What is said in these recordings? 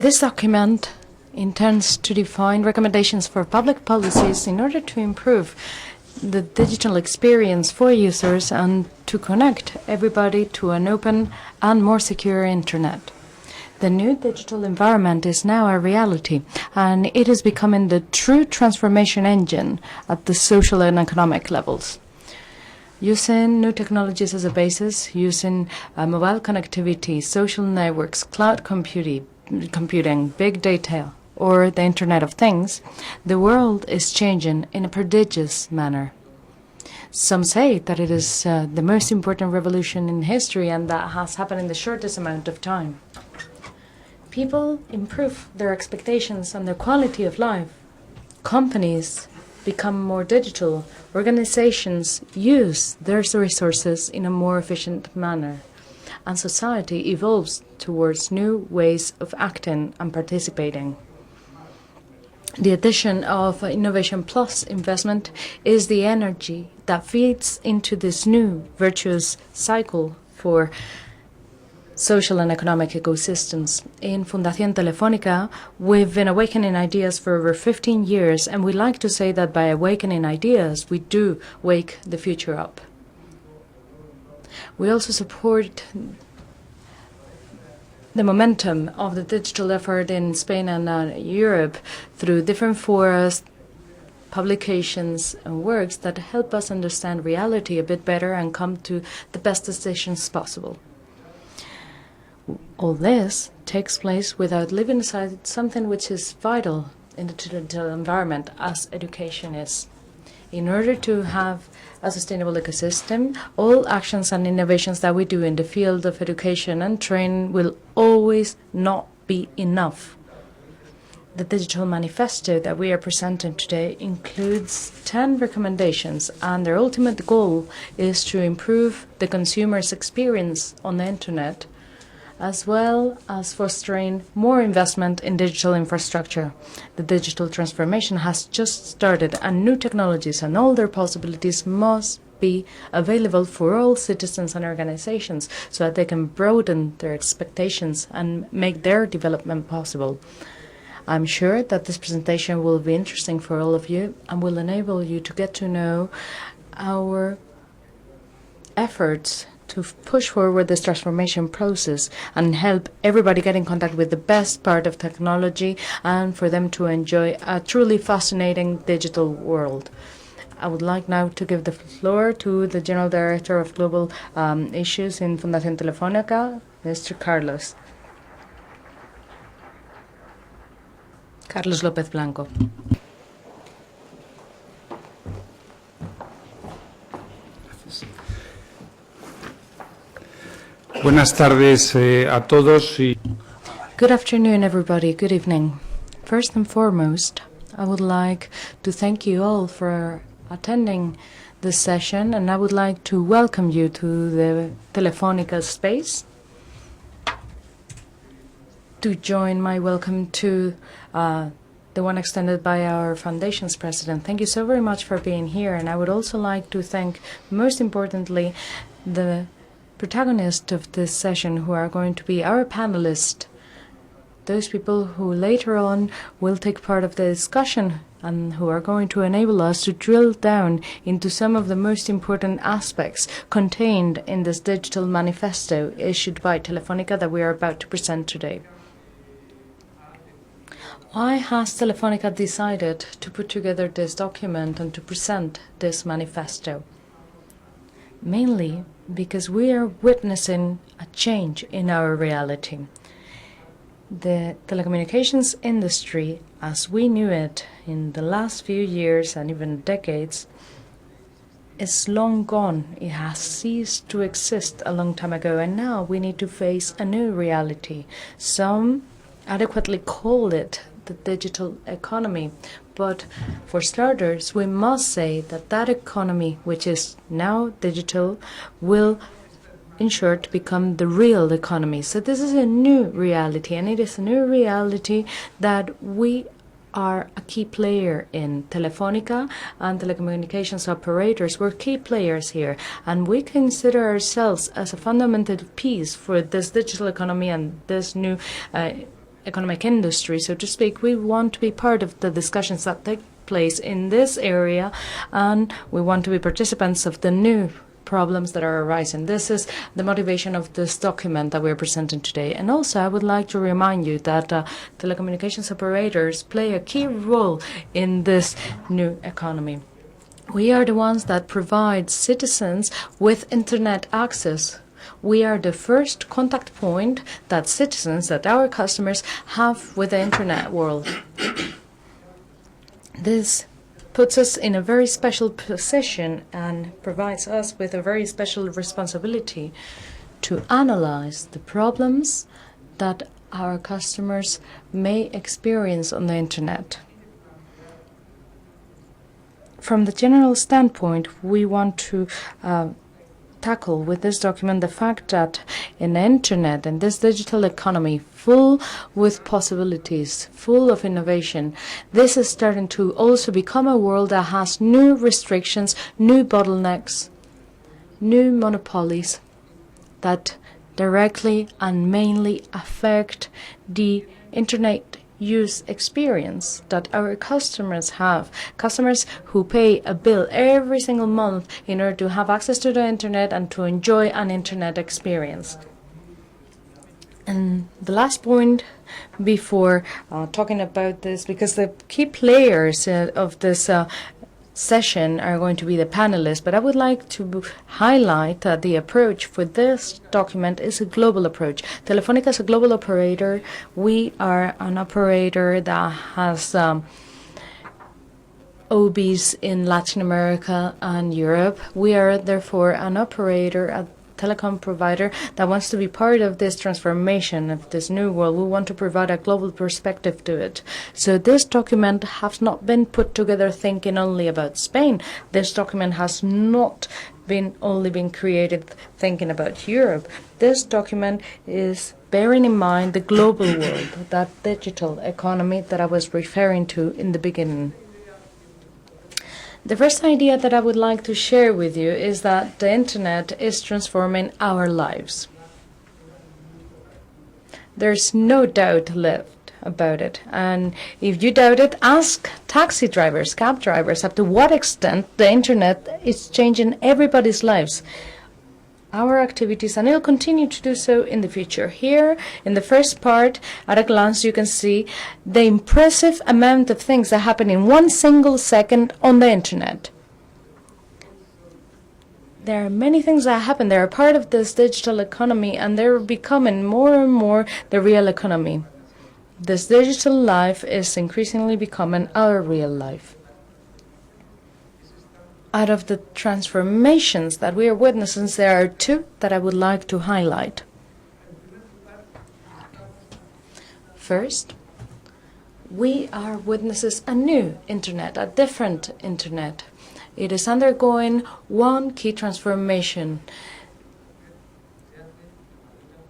This document intends to define recommendations for public policies in order to improve the digital experience for users and to connect everybody to an open and more secure internet. The new digital environment is now a reality, and it is becoming the true transformation engine at the social and economic levels. Using new technologies as a basis, using mobile connectivity, social networks, cloud computing, big data, or the Internet of Things, the world is changing in a prodigious manner. Some say that it is the most important revolution in history and that has happened in the shortest amount of time. People improve their expectations and their quality of life. Companies become more digital. Organizations use their resources in a more efficient manner. And society evolves towards new ways of acting and participating. The addition of Innovation Plus investment is the energy that feeds into this new virtuous cycle for social and economic ecosystems. In Fundación Telefónica, we've been awakening ideas for over 15 years, and we like to say that by awakening ideas, we do wake the future up. We also support the momentum of the digital effort in Spain and Europe through different forums, publications, and works that help us understand reality a bit better and come to the best decisions possible. All this takes place without leaving aside something which is vital in the digital environment, as education is. In order to have a sustainable ecosystem, all actions and innovations that we do in the field of education and training will always not be enough. The Digital Manifesto that we are presenting today includes 10 recommendations, and their ultimate goal is to improve the consumer's experience on the Internet, as well as fostering more investment in digital infrastructure. The digital transformation has just started, and new technologies and all their possibilities must be available for all citizens and organizations so that they can broaden their expectations and make their development possible. I'm sure that this presentation will be interesting for all of you and will enable you to get to know our efforts to push forward this transformation process and help everybody get in contact with the best part of technology and for them to enjoy a truly fascinating digital world. I would like now to give the floor to the General Director of Global Issues in Fundación Telefónica, Mr. Carlos López Blanco. Buenas tardes a todos. Good afternoon, everybody. Good evening. First and foremost, I would like to thank you all for attending this session, and I would like to welcome you to the Telefónica space. To join my welcome to the one extended by our Foundation's president. Thank you so very much for being here, and I would also like to thank, most importantly, the protagonist of this session, who are going to be our panelists, those people who later on will take part of the discussion and who are going to enable us to drill down into some of the most important aspects contained in this digital manifesto issued by Telefónica that we are about to present today. Why has Telefónica decided to put together this document and to present this manifesto? Mainly because we are witnessing a change in our reality. The telecommunications industry, as we knew it in the last few years and even decades, is long gone. It has ceased to exist a long time ago, and now we need to face a new reality. Some adequately call it the digital economy. But for starters, we must say that that economy, which is now digital, will in short become the real economy. So this is a new reality, and it is a new reality that we are a key player in. Telefónica and telecommunications operators were key players here, and we consider ourselves as a fundamental piece for this digital economy and this new economic industry, so to speak. We want to be part of the discussions that take place in this area, and we want to be participants of the new problems that are arising. This is the motivation of this document that we're presenting today. And also, I would like to remind you that telecommunications operators play a key role in this new economy. We are the ones that provide citizens with internet access. We are the first contact point that citizens, that our customers have with the internet world. This puts us in a very special position and provides us with a very special responsibility to analyze the problems that our customers may experience on the internet. From the general standpoint, we want to tackle with this document the fact that in the internet and this digital economy full with possibilities, full of innovation, this is starting to also become a world that has new restrictions, new bottlenecks, new monopolies that directly and mainly affect the internet use experience that our customers have. Customers who pay a bill every single month in order to have access to the internet and to enjoy an internet experience. And the last point before talking about this, because the key players of this session are going to be the panelists, but I would like to highlight that the approach for this document is a global approach. Telefónica is a global operator. We are an operator that has OBs in Latin America and Europe. We are therefore an operator, a telecom provider that wants to be part of this transformation of this new world. We want to provide a global perspective to it. So this document has not been put together thinking only about Spain. This document has not been created thinking about Europe. This document is bearing in mind the global world, that digital economy that I was referring to in the beginning. The first idea that I would like to share with you is that the internet is transforming our lives. There's no doubt left about it. And if you doubt it, ask taxi drivers, cab drivers, up to what extent the internet is changing everybody's lives, our activities, and it'll continue to do so in the future. Here, in the first part, at a glance, you can see the impressive amount of things that happen in 1 single second on the internet. There are many things that happen. They're a part of this digital economy, and they're becoming more and more the real economy. This digital life is increasingly becoming our real life. Out of the transformations that we are witnessing, there are two that I would like to highlight. First, we are witnesses a new internet, a different internet. It is undergoing one key transformation.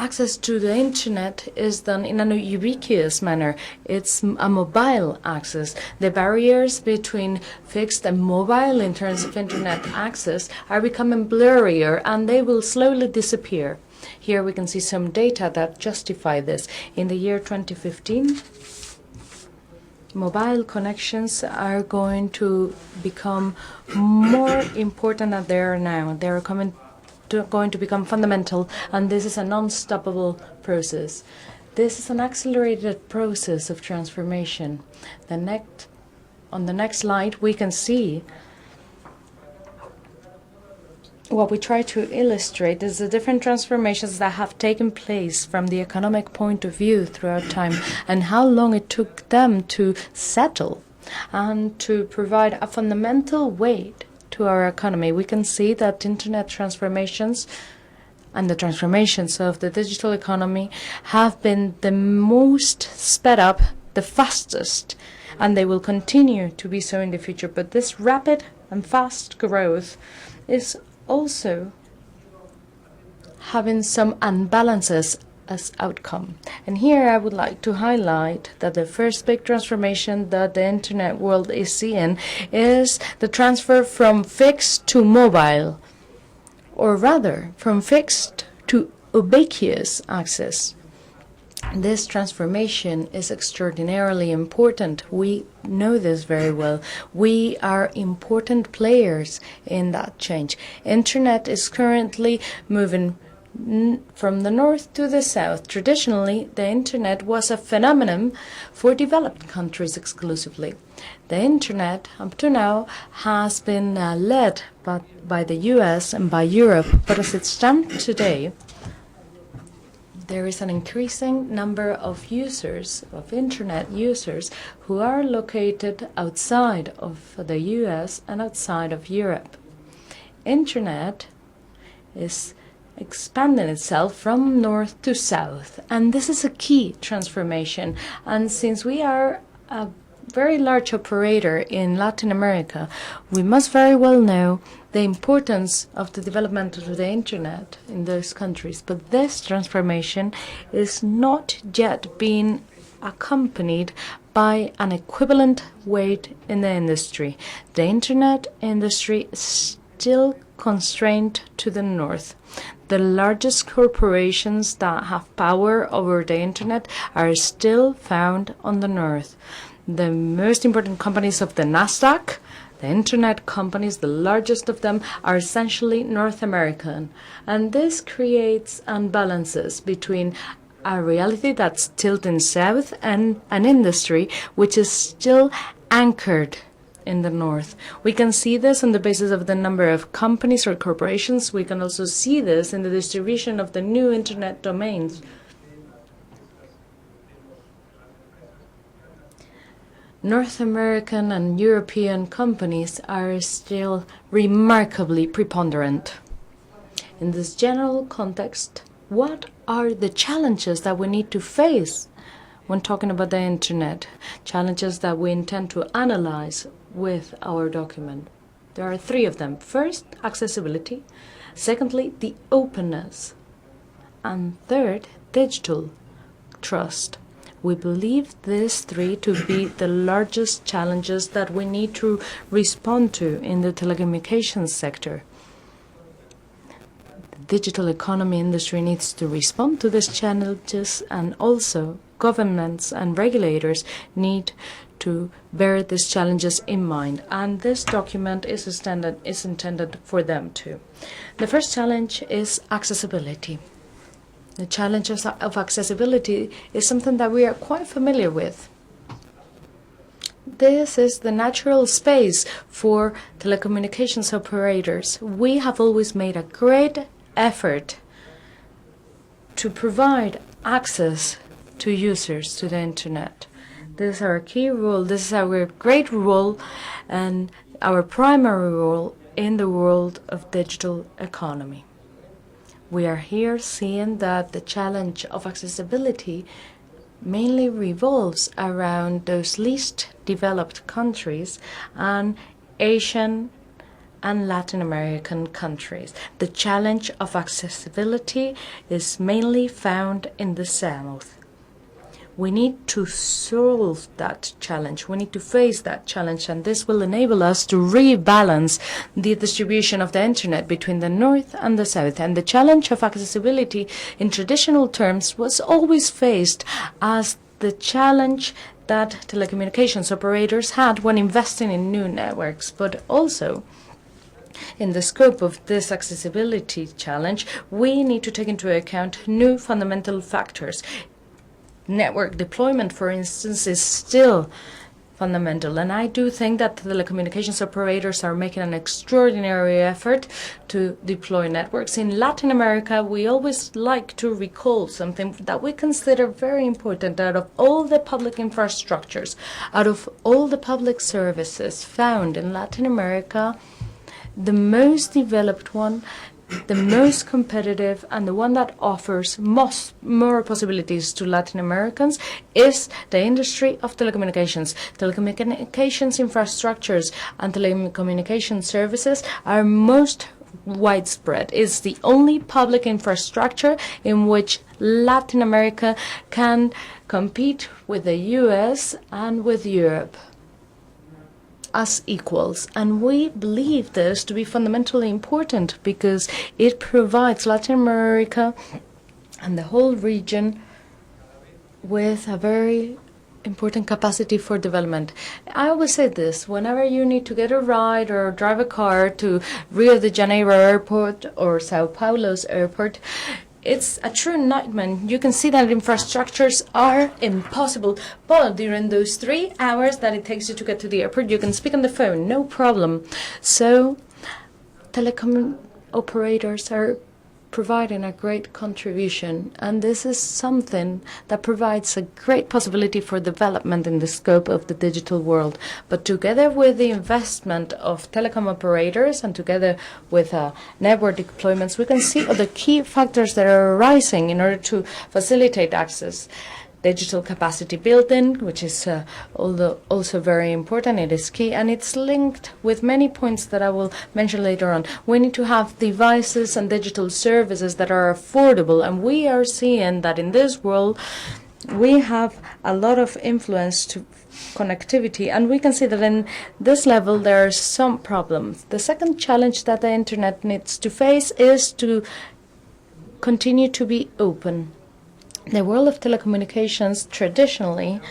Access to the internet is done in a ubiquitous manner. It's a mobile access. The barriers between fixed and mobile in terms of internet access are becoming blurrier, and they will slowly disappear. Here we can see some data that justify this. In the year 2015, mobile connections are going to become more important than they are now. They are going to become fundamental, and this is a non-stoppable process. This is an accelerated process of transformation. On the next slide, we can see what we try to illustrate is the different transformations that have taken place from the economic point of view throughout time, and how long it took them to settle and to provide a fundamental weight to our economy. We can see that internet transformations and the transformations of the digital economy have been the most sped up, the fastest, and they will continue to be so in the future. But this rapid and fast growth is also having some imbalances as outcome. And here I would like to highlight that the first big transformation that the internet world is seeing is the transfer from fixed to mobile, or rather from fixed to ubiquitous access. This transformation is extraordinarily important. We know this very well. We are important players in that change. Internet is currently moving from the north to the south. Traditionally, the Internet was a phenomenon for developed countries exclusively. The Internet, up to now, has been led by the US and by Europe, but as it stands today, there is an increasing number of users, of Internet users, who are located outside of the US and outside of Europe. Internet is expanding itself from north to south, and this is a key transformation. And since we are a very large operator in Latin America, we must very well know the importance of the development of the Internet in those countries. But this transformation is not yet being accompanied by an equivalent weight in the industry. The Internet industry is still constrained to the north. The largest corporations that have power over the Internet are still found on the north. The most important companies of the Nasdaq, the Internet companies, the largest of them, are essentially North American. And this creates imbalances between a reality that's tilting south and an industry which is still anchored in the north. We can see this on the basis of the number of companies or corporations. We can also see this in the distribution of the new Internet domains. North American and European companies are still remarkably preponderant. In this general context, what are the challenges that we need to face when talking about the Internet? Challenges that we intend to analyze with our document. There are three of them. First, accessibility. Secondly, the openness. And third, digital trust. We believe these three to be the largest challenges that we need to respond to in the telecommunications sector. The digital economy industry needs to respond to these challenges, and also governments and regulators need to bear these challenges in mind. And this document is intended for them too. The first challenge is accessibility. The challenges of accessibility is something that we are quite familiar with. This is the natural space for telecommunications operators. We have always made a great effort to provide access to users to the Internet. This is our key role, this is our great role and our primary role in the world of digital economy. We are here seeing that the challenge of accessibility mainly revolves around those least developed countries and Asian and Latin American countries. The challenge of accessibility is mainly found in the South. We need to solve that challenge. We need to face that challenge, and this will enable us to rebalance the distribution of the Internet between the North and the South. And the challenge of accessibility in traditional terms was always faced as the challenge that telecommunications operators had when investing in new networks, but also in the scope of this accessibility challenge, we need to take into account new fundamental factors. Network deployment, for instance, is still fundamental, and I do think that the telecommunications operators are making an extraordinary effort to deploy networks. In Latin America, we always like to recall something that we consider very important. Out of all the public infrastructures, out of all the public services found in Latin America, the most developed one, the most competitive, and the one that offers more possibilities to Latin Americans is the industry of telecommunications. Telecommunications infrastructures and telecommunications services are most widespread. It's the only public infrastructure in which Latin America can compete with the US and with Europe as equals, and we believe this to be fundamentally important because it provides Latin America and the whole region with a very important capacity for development. I always say this, whenever you need to get a ride or drive a car to Rio de Janeiro airport or Sao Paulo's airport, it's a true nightmare. You can see that infrastructures are impossible, but during those 3 hours that it takes you to get to the airport, you can speak on the phone, no problem. So telecom operators are providing a great contribution, and this is something that provides a great possibility for development in the scope of the digital world. But together with the investment of telecom operators and together with network deployments, we can see other key factors that are arising in order to facilitate access. Digital capacity building, which is also very important, it is key, and it's linked with many points that I will mention later on. We need to have devices and digital services that are affordable, and we are seeing that in this world we have a lot of influence to connectivity, and we can see that in this level there are some problems. The second challenge that the Internet needs to face is to continue to be open. The world of telecommunications traditionally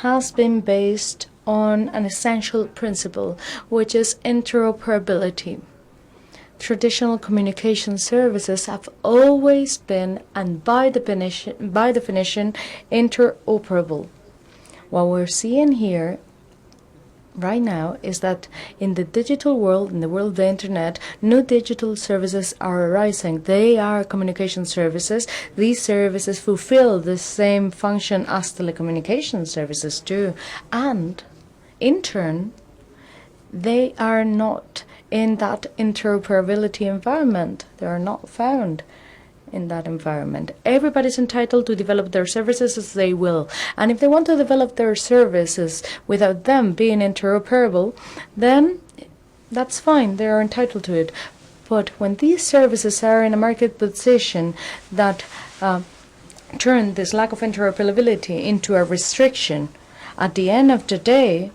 has been based on an essential principle, which is interoperability. Traditional communication services have always been, and by definition, interoperable. What we're seeing here right now is that in the digital world, in the world of the Internet, new digital services are arising. They are communication services. These services fulfill the same function as telecommunication services do. And in turn, they are not in that interoperability environment. They are not found in that environment. Everybody's entitled to develop their services as they will. And if they want to develop their services without them being interoperable, then that's fine. They are entitled to it. But when these services are in a market position that turn this lack of interoperability into a restriction, at the end of the day,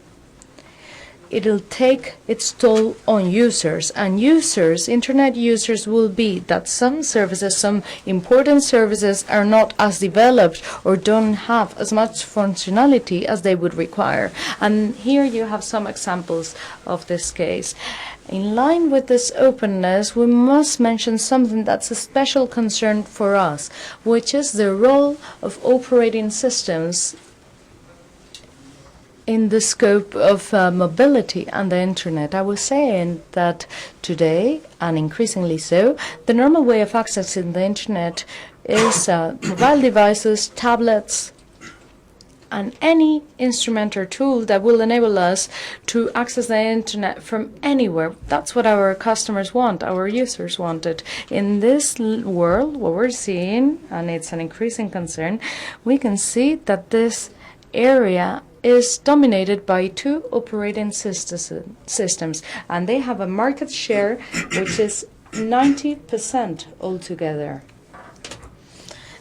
it'll take its toll on users, and internet users will be that some services, some important services are not as developed or don't have as much functionality as they would require. And here you have some examples of this case. In line with this openness, we must mention something that's a special concern for us, which is the role of operating systems in the scope of mobility and the Internet. I was saying that today, and increasingly so, the normal way of accessing the Internet is mobile devices, tablets, and any instrument or tool that will enable us to access the Internet from anywhere. That's what our customers want, our users want it. In this world, what we're seeing, and it's an increasing concern, we can see that this area is dominated by two operating systems, and they have a market share which is 90% altogether.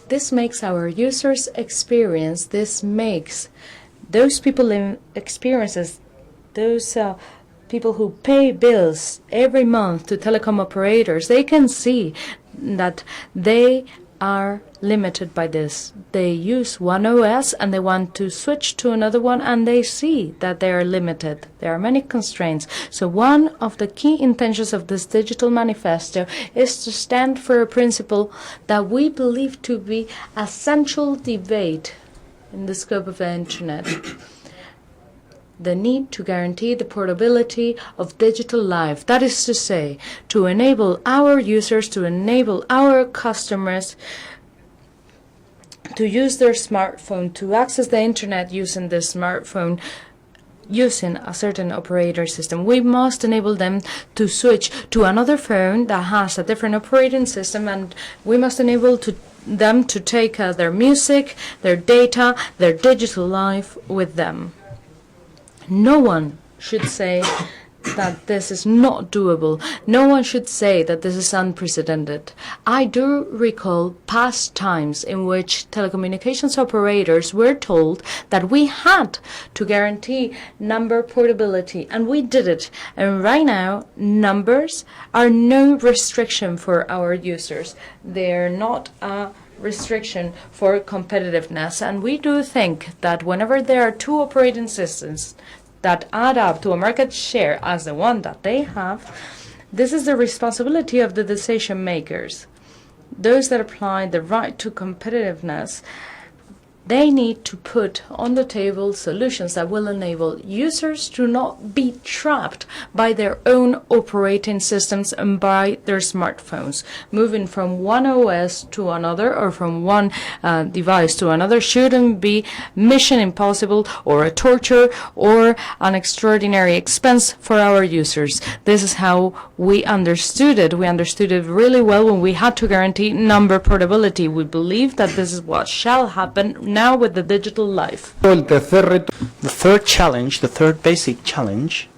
This makes our users experience, this makes those people in experiences, those people who pay bills every month to telecom operators, they can see that they are limited by this. They use one OS and they want to switch to another one, and they see that they are limited. There are many constraints. So one of the key intentions of this Digital Manifesto is to stand for a principle that we believe to be a central debate in the scope of the Internet. The need to guarantee the portability of digital life. That is to say, to enable our users, to enable our customers to use their smartphone, to access the Internet using the smartphone, using a certain operator system. We must enable them to switch to another phone that has a different operating system, and we must enable them to take their music, their data, their digital life with them. No one should say that this is not doable. No one should say that this is unprecedented. I do recall past times in which telecommunications operators were told that we had to guarantee number portability, and we did it. And right now, numbers are no restriction for our users. They're not a restriction for competitiveness. And we do think that whenever there are two operating systems that add up to a market share as the one that they have, this is the responsibility of the decision makers. Those that apply the right to competitiveness, they need to put on the table solutions that will enable users to not be trapped by their own operating systems and by their smartphones. Moving from one OS to another or from one device to another shouldn't be mission impossible or a torture or an extraordinary expense for our users. This is how we understood it. We understood it really well when we had to guarantee number portability. We believe that this is what shall happen now with the digital life. The third challenge, the third basic challenge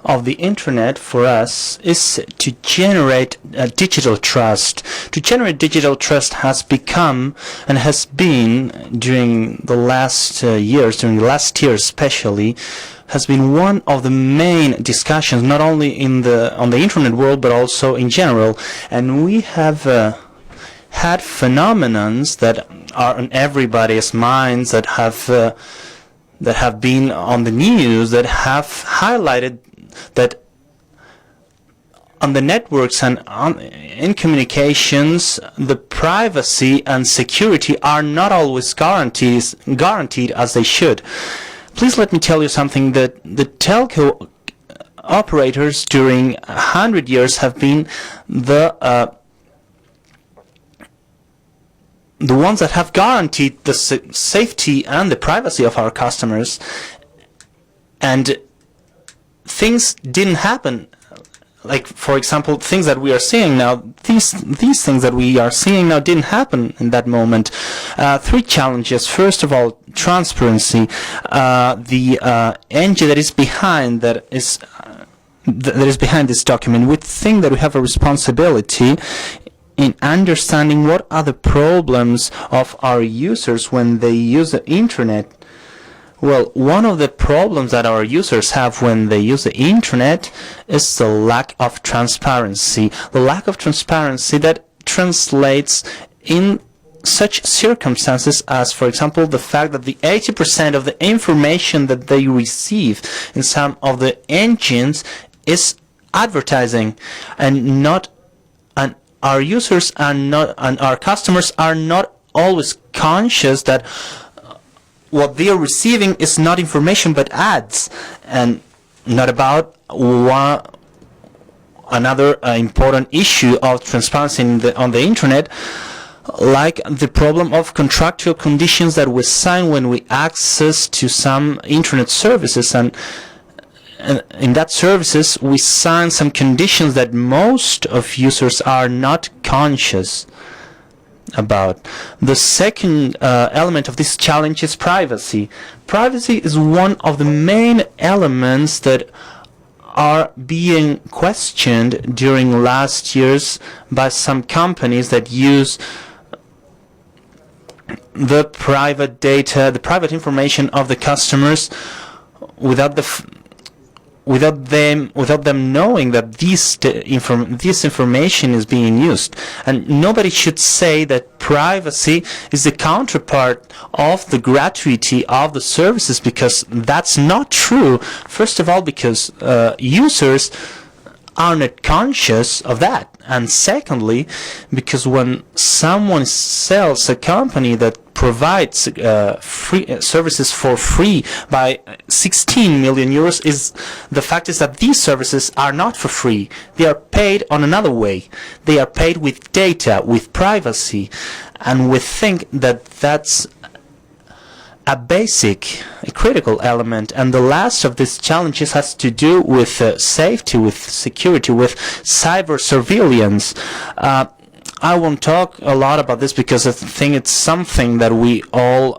of the internet for us is to generate digital trust. To generate digital trust has become and has been during the last years especially, has been one of the main discussions, not only on the internet world but also in general. And we have had phenomenons that are on everybody's minds, that have been on the news, that have highlighted that on the networks and in communications, the privacy and security are not always guaranteed as they should. Please let me tell you something, that the telco operators during 100 years have been the ones that have guaranteed the safety and the privacy of our customers, and things didn't happen. Like, for example, things that we are seeing now, these things that we are seeing now didn't happen in that moment. Three challenges. First of all, transparency. The engine that is behind this document. We think that we have a responsibility in understanding what are the problems of our users when they use the internet. Well, one of the problems that our users have when they use the internet is the lack of transparency. The lack of transparency that translates in such circumstances as, for example, the fact that the 80% of the information that they receive in some of the engines is advertising, and our users are not, and our customers are not always conscious that what they are receiving is not information but ads, and not about another important issue of transparency on the internet, like the problem of contractual conditions that we sign when we access to some internet services, and in that services we sign some conditions that most of users are not conscious about. The second element of this challenge is privacy. Privacy is one of the main elements that are being questioned during last years by some companies that use the private data, the private information of the customers without them knowing that this information is being used. And nobody should say that privacy is the counterpart of the gratuity of the services, because that's not true. First of all, because users are not conscious of that, and secondly, because when someone sells a company that provides free services for free by 16 million euros, the fact is that these services are not for free. They are paid on another way. They are paid with data, with privacy, and we think that that's a critical element. And the last of these challenges has to do with safety, with security, with cyber surveillance. I won't talk a lot about this because I think it's something that we all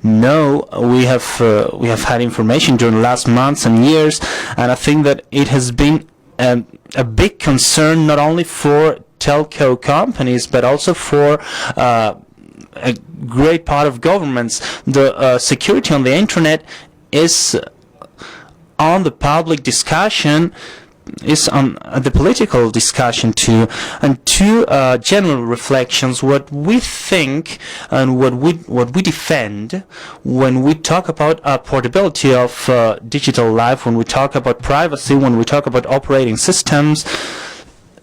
know. We have had information during the last months and years, and I think that it has been a big concern not only for telco companies but also for a great part of governments. The security on the internet is on the public discussion is on the political discussion too, and two general reflections. What we think and what we defend when we talk about portability of digital life, when we talk about privacy, when we talk about operating systems,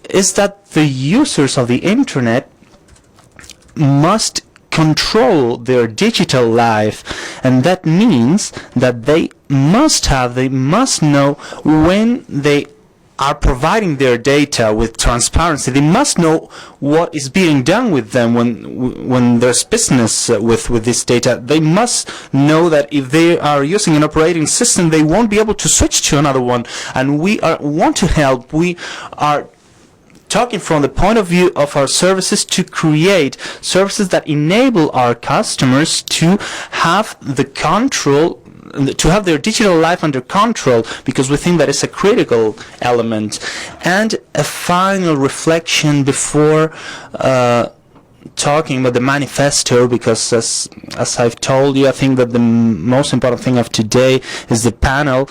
is that the users of the internet must control their digital life, and that means that they must know when they are providing their data with transparency. They must know what is being done with them when there's business with this data. They must know that if they are using an operating system, they won't be able to switch to another one. And we want to help. We are talking from the point of view of our services to create services that enable our customers to have the control, to have their digital life under control, because we think that is a critical element. And a final reflection before talking about the manifesto, because as I've told you, I think that the most important thing of today is the panel.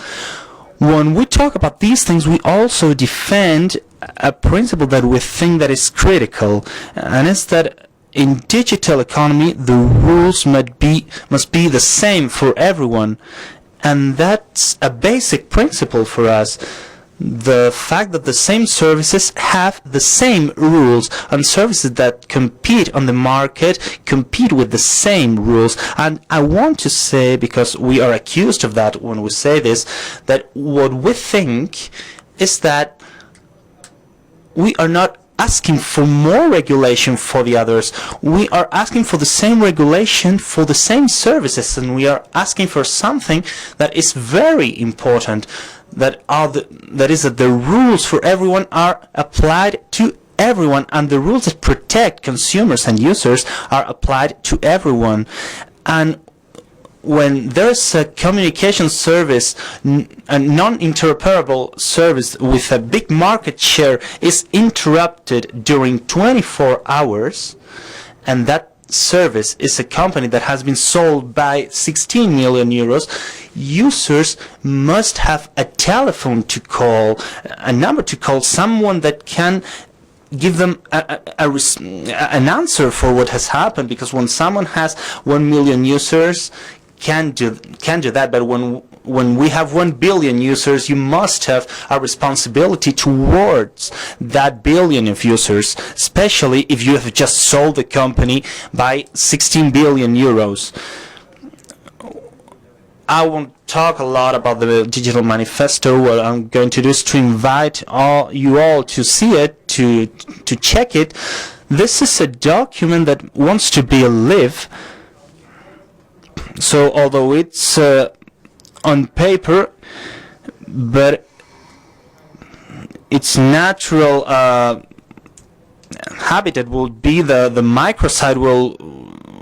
When we talk about these things, we also defend a principle that we think that is critical, and it's that in digital economy the rules must be the same for everyone, and that's a basic principle for us. The fact that the same services have the same rules, and services that compete on the market compete with the same rules. And I want to say, because we are accused of that when we say this, that what we think is that we are not asking for more regulation for the others. We are asking for the same regulation for the same services, and we are asking for something that is very important, that is that the rules for everyone are applied to everyone, and the rules that protect consumers and users are applied to everyone. And when there's a communication service, a non-interoperable service with a big market share is interrupted during 24 hours, and that service is a company that has been sold by 16 million euros, users must have a telephone to call, a number to call, someone that can give them an answer for what has happened, because when someone has 1 million users, can do that, but when we have 1 billion users, you must have a responsibility towards that billion of users, especially if you have just sold the company by 16 billion euros. I won't talk a lot about the Digital Manifesto. What I'm going to do is to invite you all to see it, to check it. This is a document that wants to be alive. So although it's on paper, but its natural habitat will be the microsite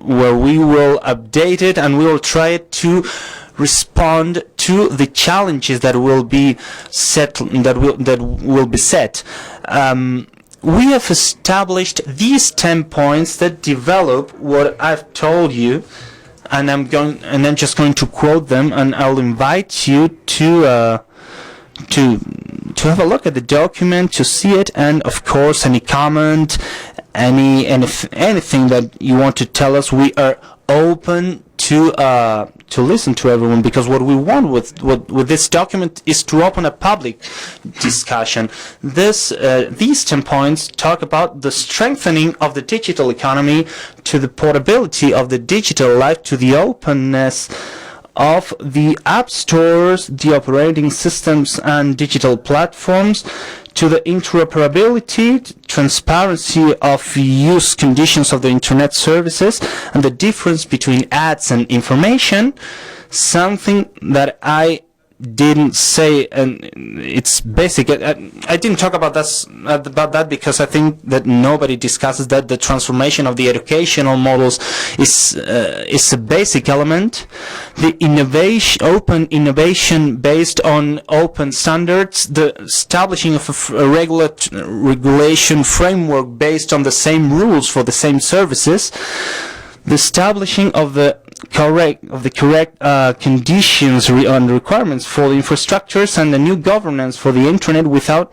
where we will update it, and we will try to respond to the challenges that will be set. We have established these 10 points that develop what I've told you. And I'm just going to quote them, and I'll invite you to have a look at the document, to see it, and of course any comment, anything that you want to tell us. We are open to listen to everyone, because what we want with this document is to open a public discussion. These 10 points talk about the strengthening of the digital economy, to the portability of the digital life, to the openness of the app stores, the operating systems and digital platforms, to the interoperability, transparency of use conditions of the internet services, and the difference between ads and information, something that I didn't say, and it's basic. I didn't talk about that because I think that nobody discusses that. The transformation of the educational models is a basic element. The open innovation based on open standards, the establishing of a regulation framework based on the same rules for the same services, the establishing of the correct conditions and requirements for the infrastructures and the new governance for the internet without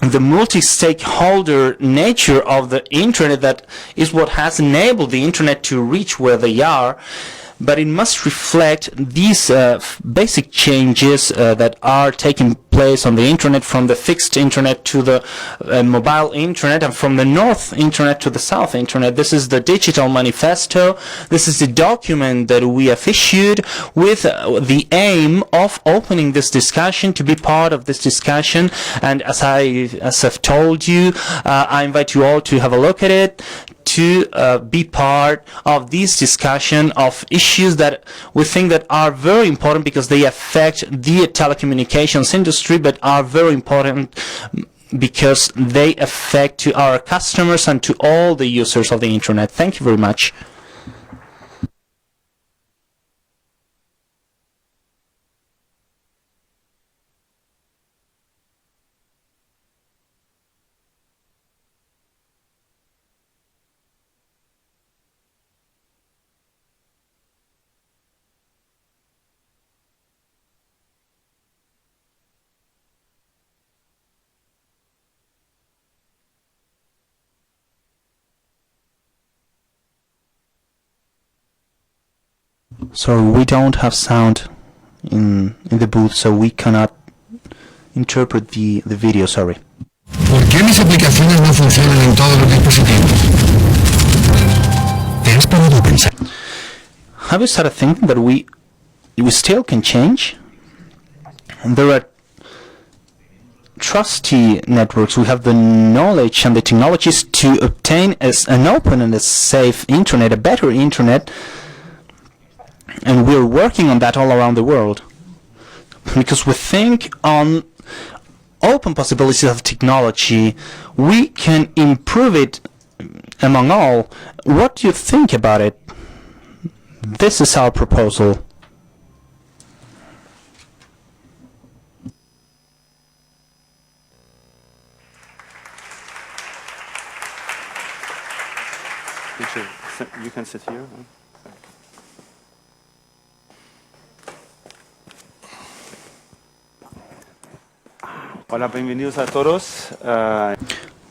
the multi-stakeholder nature of the internet that is what has enabled the internet to reach where they are. But it must reflect these basic changes that are taking place on the internet, from the fixed internet to the mobile internet, and from the north internet to the south internet. This is the Digital Manifesto. This is the document that we have issued with the aim of opening this discussion, to be part of this discussion. And as I've told you, I invite you all to have a look at it, to be part of this discussion of issues that we think that are very important because they affect the telecommunications industry, but are very important because they affect to our customers and to all the users of the internet. Thank you very much. So we don't have sound in the booth, so we cannot interpret the video, sorry. ¿Por qué mis aplicaciones no funcionan en todos los dispositivos? ¿Te has parado a pensar? Have you started thinking that we still can change? There are trusty networks. We have the knowledge and the technologies to obtain an open and a safe internet, a better internet. And we're working on that all around the world, because we think on open possibilities of technology. We can improve it among all. What do you think about it? This is our proposal. You can sit here. Hola, bienvenidos a todos.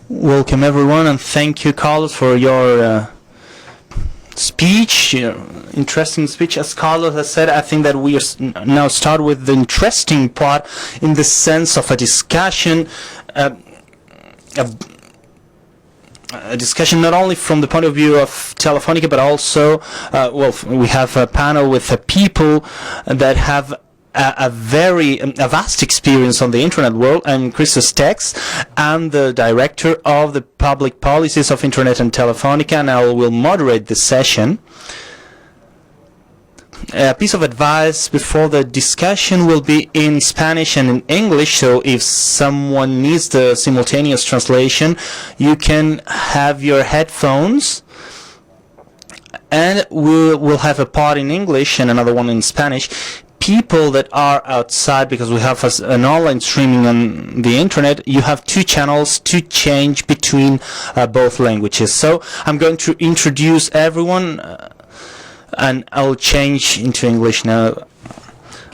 Welcome everyone, and thank you, Carlos, for your speech, interesting speech. As Carlos has said, I think that we now start with the interesting part in the sense of a discussion, a discussion not only from the point of view of Telefónica, but also, we have a panel with people that have a vast experience on the internet world. I'm Christos Tex. I'm the director of the public policies of Internet and Telefónica, and I will moderate this session. A piece of advice before the discussion will be in Spanish and in English, so if someone needs the simultaneous translation, you can have your headphones, and we'll have a part in English and another one in Spanish. People that are outside, because we have an online streaming on the internet, you have two channels to change between both languages. So I'm going to introduce everyone, and I'll change into English now.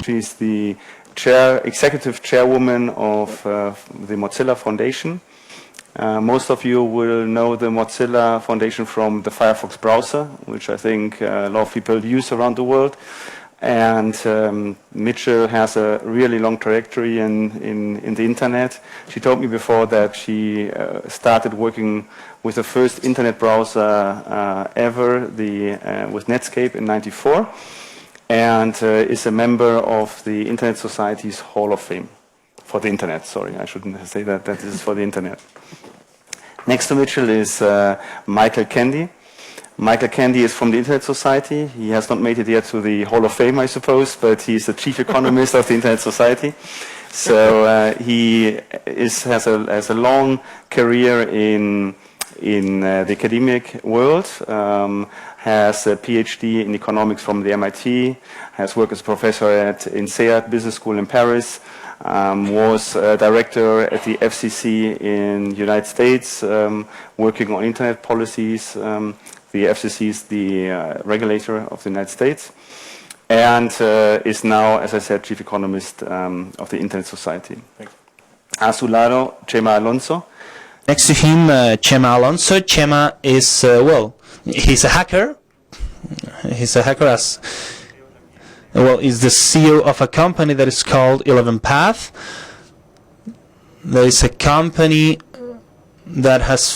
She's the executive chairwoman of the Mozilla Foundation. Most of you will know the Mozilla Foundation from the Firefox browser, which I think a lot of people use around the world. And Mitchell has a really long trajectory in the internet. She told me before that she started working with the first internet browser ever, with Netscape in '94, and is a member of the Internet Society's Hall of Fame for the internet. Sorry, I shouldn't say that. That is for the internet. Next to Mitchell is Michael Kende. Michael Kende is from the Internet Society. He has not made it yet to the Hall of Fame, I suppose, but he's the chief economist of the Internet Society. So he has a long career in the academic world, has a PhD in economics from the MIT, has worked as a professor at INSEAD Business School in Paris, was director at the FCC in the United States, working on internet policies. The FCC is the regulator of the United States, and is now, as I said, chief economist of the Internet Society. A su lado, Chema Alonso. Next to him, Chema Alonso. Chema is, he's a hacker. He's a hacker he's the CEO of a company that is called 11 Path. There is a company that has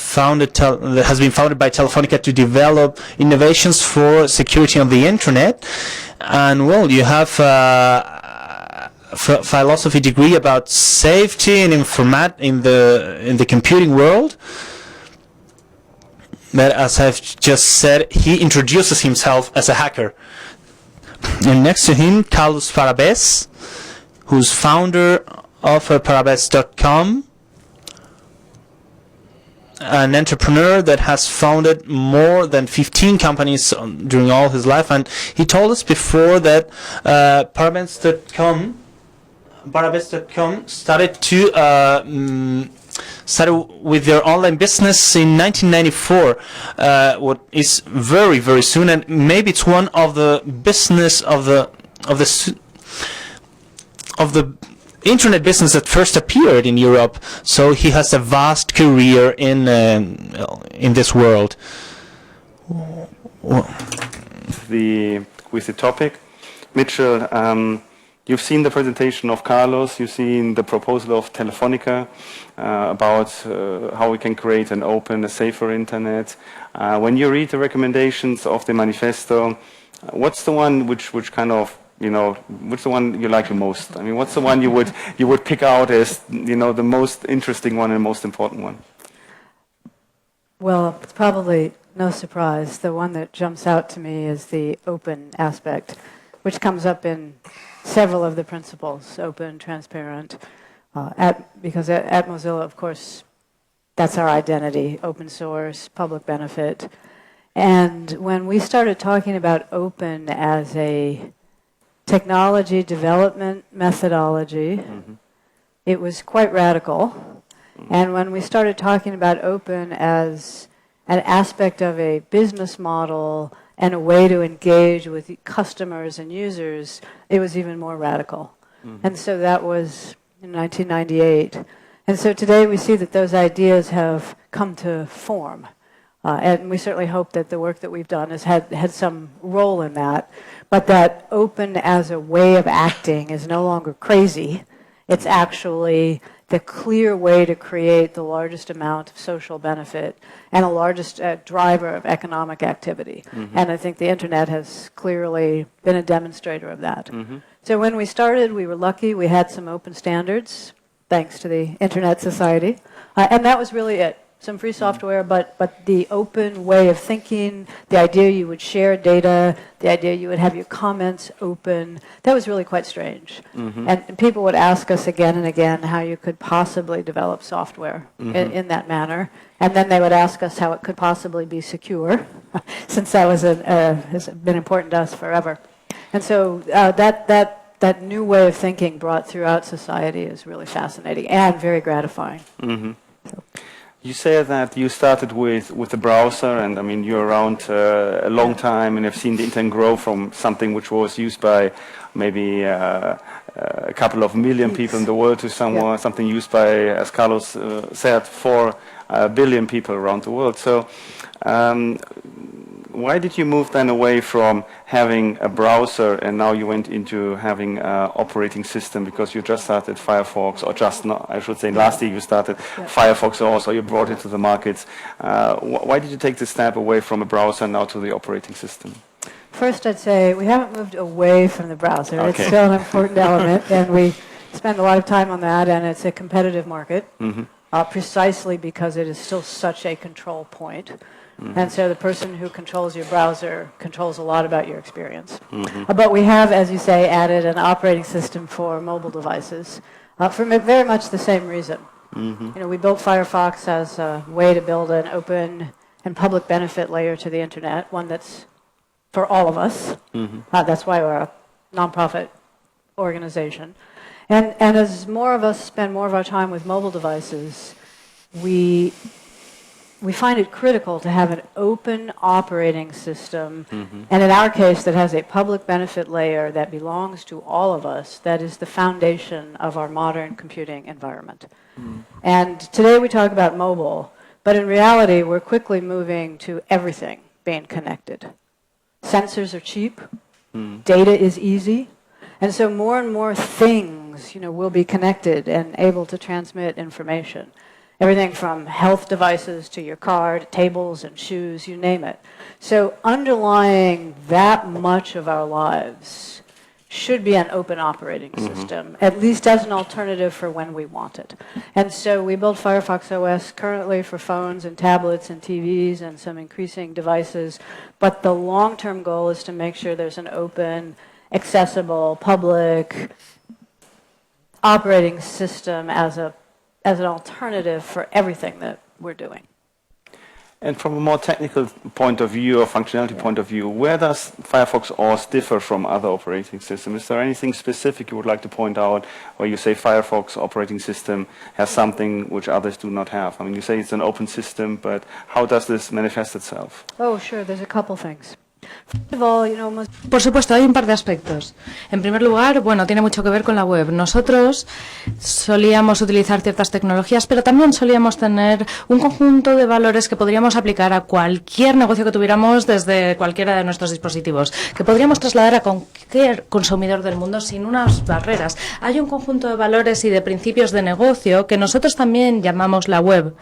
been founded by Telefónica to develop innovations for security on the internet. And you have philosophy degree about safety and in the computing world. But as I've just said, he introduces himself as a hacker. And next to him, Carlos Barrabés, who's founder of Barrabés.com, an entrepreneur that has founded more than 15 companies during all his life. And he told us before that Barrabés.com started with their online business in 1994, what is very, very soon, and maybe it's one of the business of the internet business that first appeared in Europe. So he has a vast career in this world. With the topic, Mitchell. You've seen the presentation of Carlos, you've seen the proposal of Telefónica about how we can create an open, a safer internet. When you read the recommendations of the manifesto, what's the one which kind of, what's the one you like the most? I mean, what's the one you would pick out as, the most interesting one and most important one? Well, it's probably no surprise. The one that jumps out to me is the open aspect, which comes up in several of the principles, open, transparent, because at Mozilla, of course, that's our identity, open source, public benefit. And when we started talking about open as a technology development methodology, it was quite radical. And when we started talking about open as an aspect of a business model and a way to engage with customers and users, it was even more radical. And so that was in 1998. And so today we see that those ideas have come to form. And we certainly hope that the work that we've done has had some role in that. But that open as a way of acting is no longer crazy. It's actually the clear way to create the largest amount of social benefit and the largest driver of economic activity. And I think the internet has clearly been a demonstrator of that. So when we started, we were lucky. We had some open standards, thanks to the Internet Society. And that was really it. Some free software, but the open way of thinking, the idea you would share data, the idea you would have your comments open, that was really quite strange. And people would ask us again and again how you could possibly develop software in that manner. And then they would ask us how it could possibly be secure, since that was has been important to us forever. And so that new way of thinking brought throughout society is really fascinating and very gratifying. So. You say that you started with the browser, and I mean you're around a long time, and have seen the internet grow from something which was used by maybe a couple of million people in the world to something used by, as Carlos said, 4 billion people around the world. So why did you move then away from having a browser and now you went into having an operating system, because you just started Firefox, or just not, I should say last year you started Firefox also, you brought it to the markets. Why did you take the step away from a browser now to the operating system? First I'd say we haven't moved away from the browser. Okay. It's still an important element, and we spend a lot of time on that, and it's a competitive market, precisely because it is still such a control point. And so the person who controls your browser controls a lot about your experience. But we have, as you say, added an operating system for mobile devices for very much the same reason. We built Firefox as a way to build an open and public benefit layer to the internet, one that's for all of us. That's why we're a nonprofit organization. And as more of us spend more of our time with mobile devices, we find it critical to have an open operating system, and in our case, that has a public benefit layer that belongs to all of us, that is the foundation of our modern computing environment. And today we talk about mobile, but in reality, we're quickly moving to everything being connected. Sensors are cheap, data is easy, and so more and more things, will be connected and able to transmit information. Everything from health devices to your car, to tables and shoes, you name it. So underlying that much of our lives should be an open operating system, at least as an alternative for when we want it. And so we build Firefox OS currently for phones and tablets and TVs and some increasing devices, but the long-term goal is to make sure there's an open, accessible, public operating system as an alternative for everything that we're doing. And from a more technical point of view or functionality point of view, where does Firefox OS differ from other operating systems? Is there anything specific you would like to point out where you say Firefox operating system has something which others do not have? I mean, you say it's an open system, but how does this manifest itself? Oh, sure, there's a couple things. First of all, Por supuesto, hay un par de aspectos. En primer lugar, tiene mucho que ver con la web. Nosotros solíamos utilizar ciertas tecnologías, pero también solíamos tener un conjunto de valores que podríamos aplicar a cualquier negocio que tuviéramos desde cualquiera de nuestros dispositivos, que podríamos trasladar a cualquier consumidor del mundo sin unas barreras. Hay un conjunto de valores y de principios de negocio que nosotros también llamamos la web.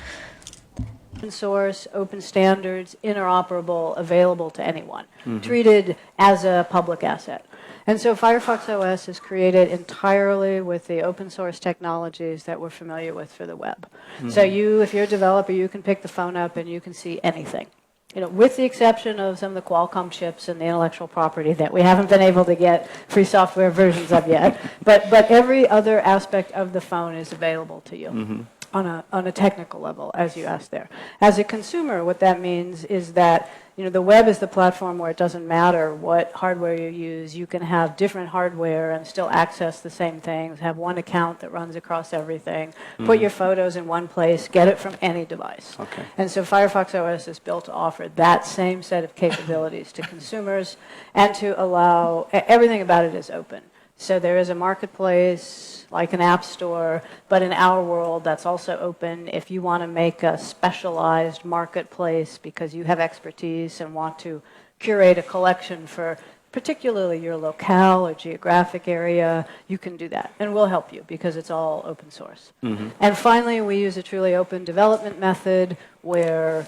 Open source, open standards, interoperable, available to anyone, treated as a public asset. And so Firefox OS is created entirely with the open source technologies that we're familiar with for the web. So if you're a developer, you can pick the phone up and you can see anything. With the exception of some of the Qualcomm chips and the intellectual property that we haven't been able to get free software versions of yet, but every other aspect of the phone is available to you. On a technical level, as you asked there. As a consumer, what that means is that the web is the platform where it doesn't matter what hardware you use. You can have different hardware and still access the same things, have one account that runs across everything, put your photos in one place, get it from any device. Okay. And so Firefox OS is built to offer that same set of capabilities to consumers and to allow, everything about it is open. So there is a marketplace, like an app store, but in our world that's also open. If you want to make a specialized marketplace because you have expertise and want to curate a collection for particularly your locale or geographic area, you can do that. And we'll help you because it's all open source. And finally, we use a truly open development method where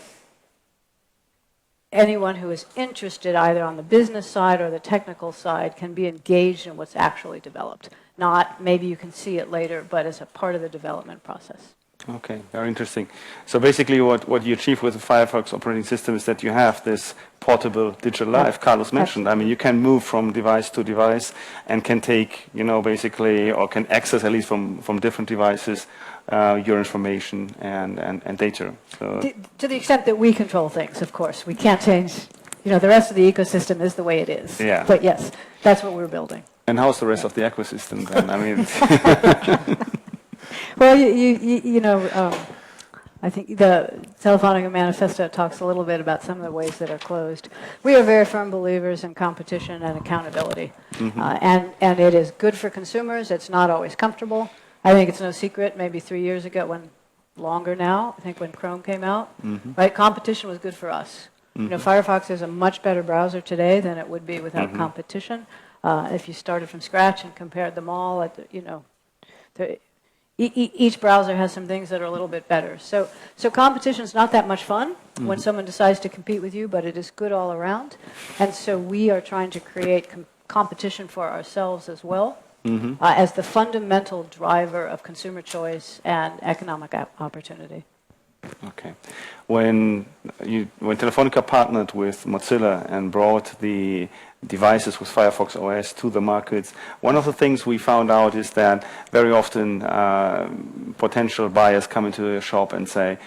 anyone who is interested either on the business side or the technical side can be engaged in what's actually developed. Not maybe you can see it later, but as a part of the development process. Okay, very interesting. So basically what you achieve with the Firefox operating system is that you have this portable digital life Carlos mentioned. I mean, you can move from device to device and can take, basically, or can access at least from different devices your information and data. So to the extent that we control things, of course. We can't change, the rest of the ecosystem is the way it is. Yeah. But yes, that's what we're building. And how's the rest of the ecosystem then? I mean, well, I think the Telefónica Manifesto talks a little bit about some of the ways that are closed. We are very firm believers in competition and accountability. And it is good for consumers. It's not always comfortable. I think it's no secret, maybe 3 years ago, longer now, I think when Chrome came out, right? Competition was good for us. Firefox is a much better browser today than it would be without competition. If you started from scratch and compared them all, each browser has some things that are a little bit better. So competition is not that much fun when someone decides to compete with you, but it is good all around. And so we are trying to create competition for ourselves as well, as the fundamental driver of consumer choice and economic opportunity. Okay. When Telefónica partnered with Mozilla and brought the devices with Firefox OS to the markets, one of the things we found out is that very often potential buyers come into a shop and say,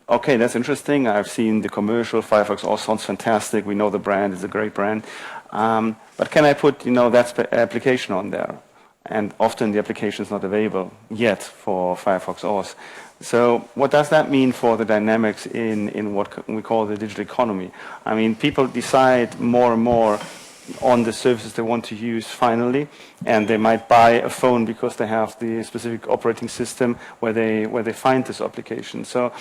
okay, that's interesting, I've seen the commercial, Firefox OS sounds fantastic, we know the brand, it's a great brand, but can I put that application on there? and often the application is not available yet for Firefox OS. So what does that mean for the dynamics in what we call the digital economy? I mean, people decide more and more on the services they want to use finally, and they might buy a phone because they have the specific operating system where they find this application. So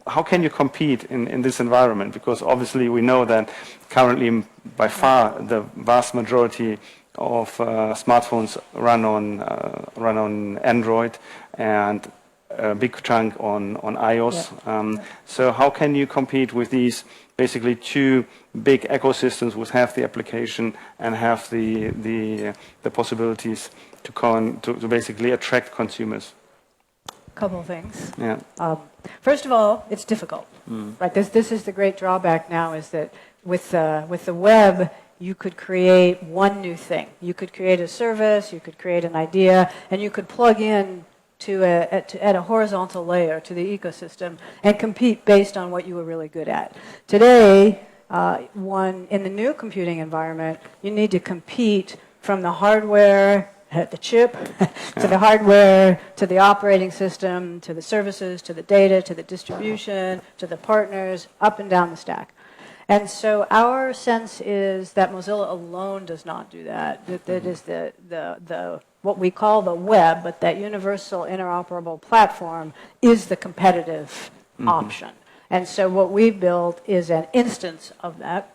how can you compete in this environment? Because obviously we know that currently by far the vast majority of smartphones run on Android, and a big chunk on iOS. Yeah. So how can you compete with these basically two big ecosystems which have the application and have the possibilities to basically attract consumers? Couple of things. Yeah. First of all, it's difficult. Right. This is the great drawback now, is that with the web, you could create one new thing. You could create a service, you could create an idea, and you could plug in at a horizontal layer to the ecosystem and compete based on what you were really good at. Today, in the new computing environment, you need to compete from the hardware, the chip, to the hardware, to the operating system, to the services, to the data, to the distribution, to the partners, up and down the stack. And so our sense is that Mozilla alone does not do that. That is the what we call the web, but that universal interoperable platform is the competitive option. And so what we've built is an instance of that.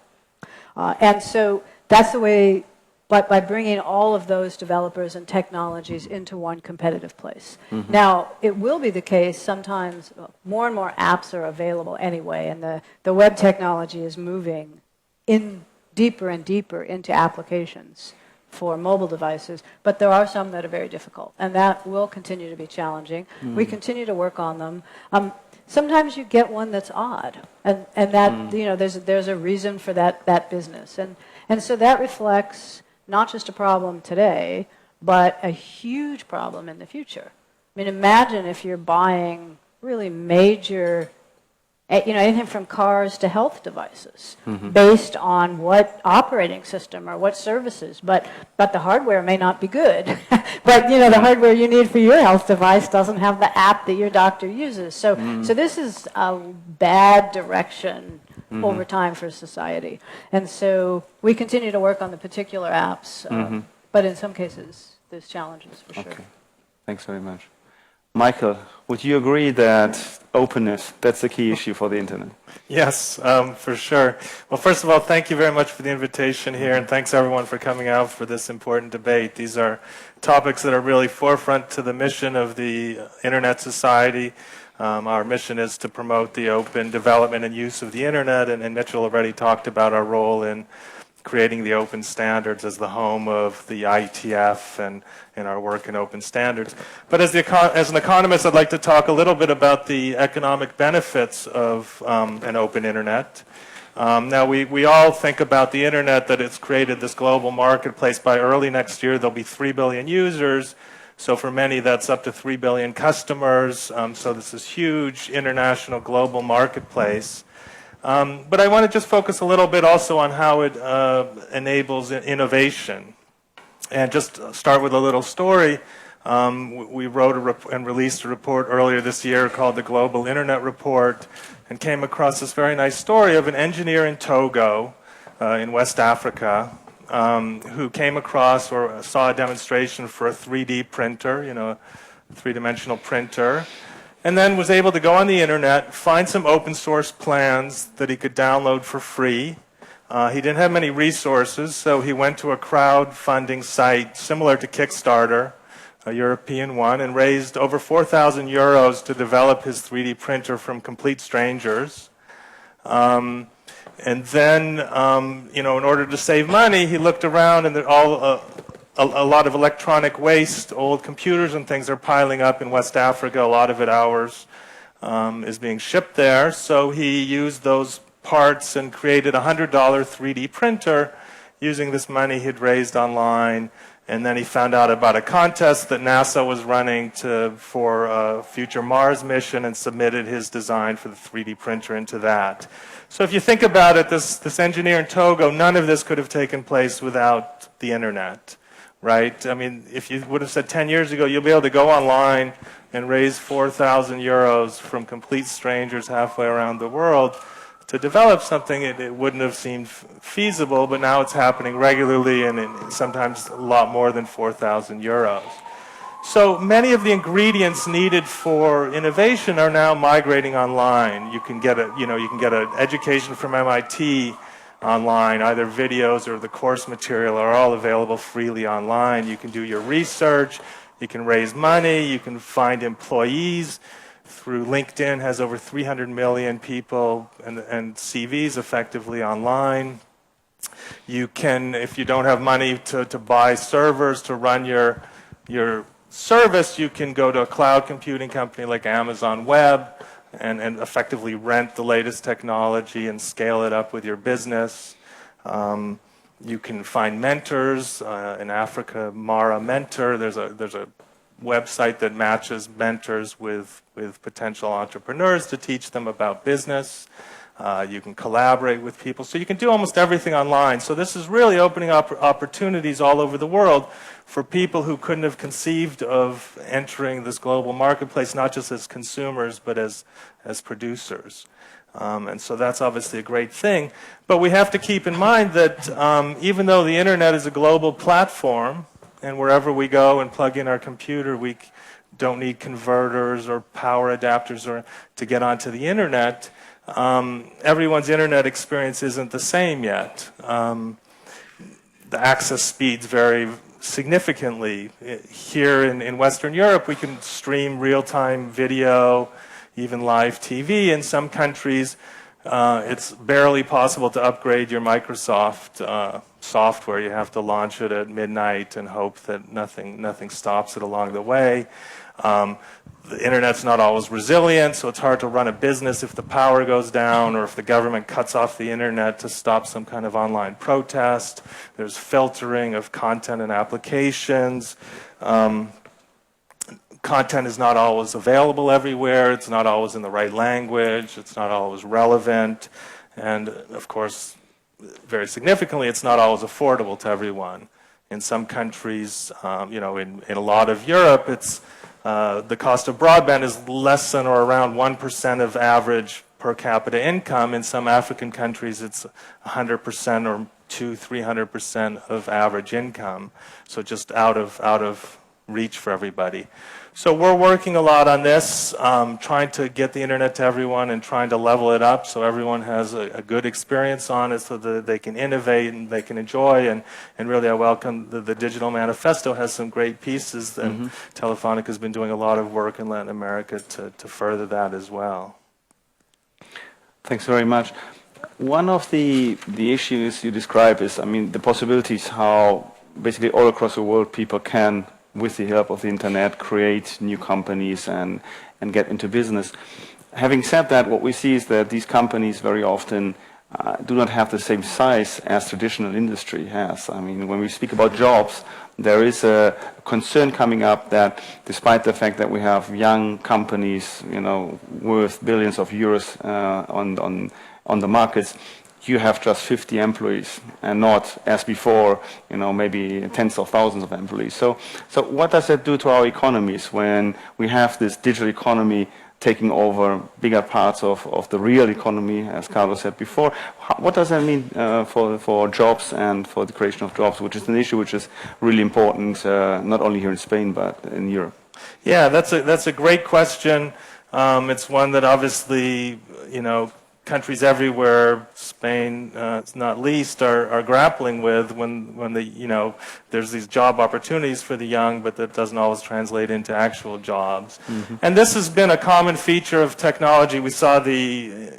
And so that's the way, but by bringing all of those developers and technologies into one competitive place. Now, it will be the case sometimes more and more apps are available anyway, and the web technology is moving in deeper and deeper into applications for mobile devices, but there are some that are very difficult, and that will continue to be challenging. We continue to work on them. Sometimes you get one that's odd, and that there's a reason for that business, and so that reflects not just a problem today, but a huge problem in the future. I mean, imagine if you're buying really major, anything from cars to health devices, based on what operating system or what services, but the hardware may not be good. But the hardware you need for your health device doesn't have the app that your doctor uses. So this is a bad direction over time for society. And so we continue to work on the particular apps, but in some cases there's challenges for sure. Okay. Thanks very much. Michael, would you agree that openness, that's the key issue for the internet? Yes, for sure. Well, first of all, thank you very much for the invitation here, and thanks everyone for coming out for this important debate. These are topics that are really forefront to the mission of the Internet Society. Our mission is to promote the open development and use of the Internet, and Mitchell already talked about our role in creating the open standards as the home of the IETF and our work in open standards. But as an economist, I'd like to talk a little bit about the economic benefits of an open internet. Now, we all think about the internet, that it's created this global marketplace. By early next year, there'll be 3 billion users. So for many, that's up to 3 billion customers. So this is huge international global marketplace. But I want to just focus a little bit also on how it enables innovation. And just start with a little story. We wrote and released a report earlier this year called the Global Internet Report, and came across this very nice story of an engineer in Togo in West Africa who came across or saw a demonstration for a 3D printer, a three-dimensional printer, and then was able to go on the internet, find some open source plans that he could download for free. He didn't have many resources, so he went to a crowdfunding site similar to Kickstarter, a European one, and raised over 4,000 euros to develop his 3D printer from complete strangers. And then, in order to save money, he looked around, and a lot of electronic waste, old computers and things are piling up in West Africa. A lot of it ours is being shipped there. So he used those parts and created a $100 3D printer using this money he'd raised online. And then he found out about a contest that NASA was running for a future Mars mission, and submitted his design for the 3D printer into that. So if you think about it, this engineer in Togo, none of this could have taken place without the internet. right? I mean, if you would have said 10 years ago, you'll be able to go online and raise 4,000 euros from complete strangers halfway around the world to develop something, it wouldn't have seemed feasible, but now it's happening regularly and sometimes a lot more than 4,000 euros. So many of the ingredients needed for innovation are now migrating online. You can get an education from MIT online, either videos or the course material are all available freely online. You can do your research, you can raise money, you can find employees. Through LinkedIn has over 300 million people and CVs effectively online. You can, if you don't have money to buy servers to run your service, you can go to a cloud computing company like Amazon Web and effectively rent the latest technology and scale it up with your business. You can find mentors. In Africa, Mara Mentor, there's a website that matches mentors with potential entrepreneurs to teach them about business. You can collaborate with people. So you can do almost everything online. So this is really opening up opportunities all over the world for people who couldn't have conceived of entering this global marketplace, not just as consumers, but as producers. And so that's obviously a great thing. But we have to keep in mind that even though the internet is a global platform, and wherever we go and plug in our computer, we don't need converters or power adapters to get onto the internet. Everyone's internet experience isn't the same yet. The access speeds vary significantly. Here in Western Europe, we can stream real-time video, even live TV. In some countries, it's barely possible to upgrade your Microsoft software. You have to launch it at midnight and hope that nothing stops it along the way. The internet's not always resilient, so it's hard to run a business if the power goes down or if the government cuts off the internet to stop some kind of online protest. There's filtering of content and applications. Content is not always available everywhere. It's not always in the right language. It's not always relevant. And of course, very significantly, it's not always affordable to everyone. In some countries, in a lot of Europe, it's the cost of broadband is less than or around 1% of average per capita income. In some African countries, it's 100% or 200-300% of average income. So just out of reach for everybody. So we're working a lot on this, trying to get the internet to everyone and trying to level it up so everyone has a good experience on it so that they can innovate and they can enjoy. And really I welcome the Digital Manifesto has some great pieces, and Telefónica has been doing a lot of work in Latin America to further that as well. Thanks very much. One of the issues you describe is, the possibilities how basically all across the world people can, with the help of the internet, create new companies and get into business. Having said that, what we see is that these companies very often do not have the same size as traditional industry has. When we speak about jobs, there is a concern coming up that despite the fact that we have young companies, worth billions of euros on the markets, you have just 50 employees and not, as before, maybe tens of thousands of employees. So what does that do to our economies when we have this digital economy taking over bigger parts of the real economy, as Carlos said before? What does that mean for jobs and for the creation of jobs, which is an issue which is really important, not only here in Spain, but in Europe? Yeah, that's a great question. It's one that obviously, countries everywhere, Spain not least, are grappling with when there's these job opportunities for the young, but that doesn't always translate into actual jobs. And this has been a common feature of technology. We saw the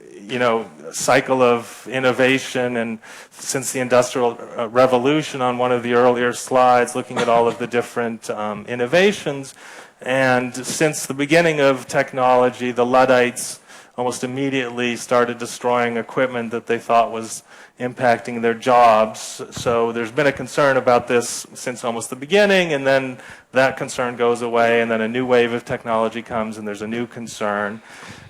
cycle of innovation, and since the Industrial Revolution on one of the earlier slides, looking at all of the different innovations. And since the beginning of technology, the Luddites almost immediately started destroying equipment that they thought was impacting their jobs. So there's been a concern about this since almost the beginning, and then that concern goes away, and then a new wave of technology comes, and there's a new concern.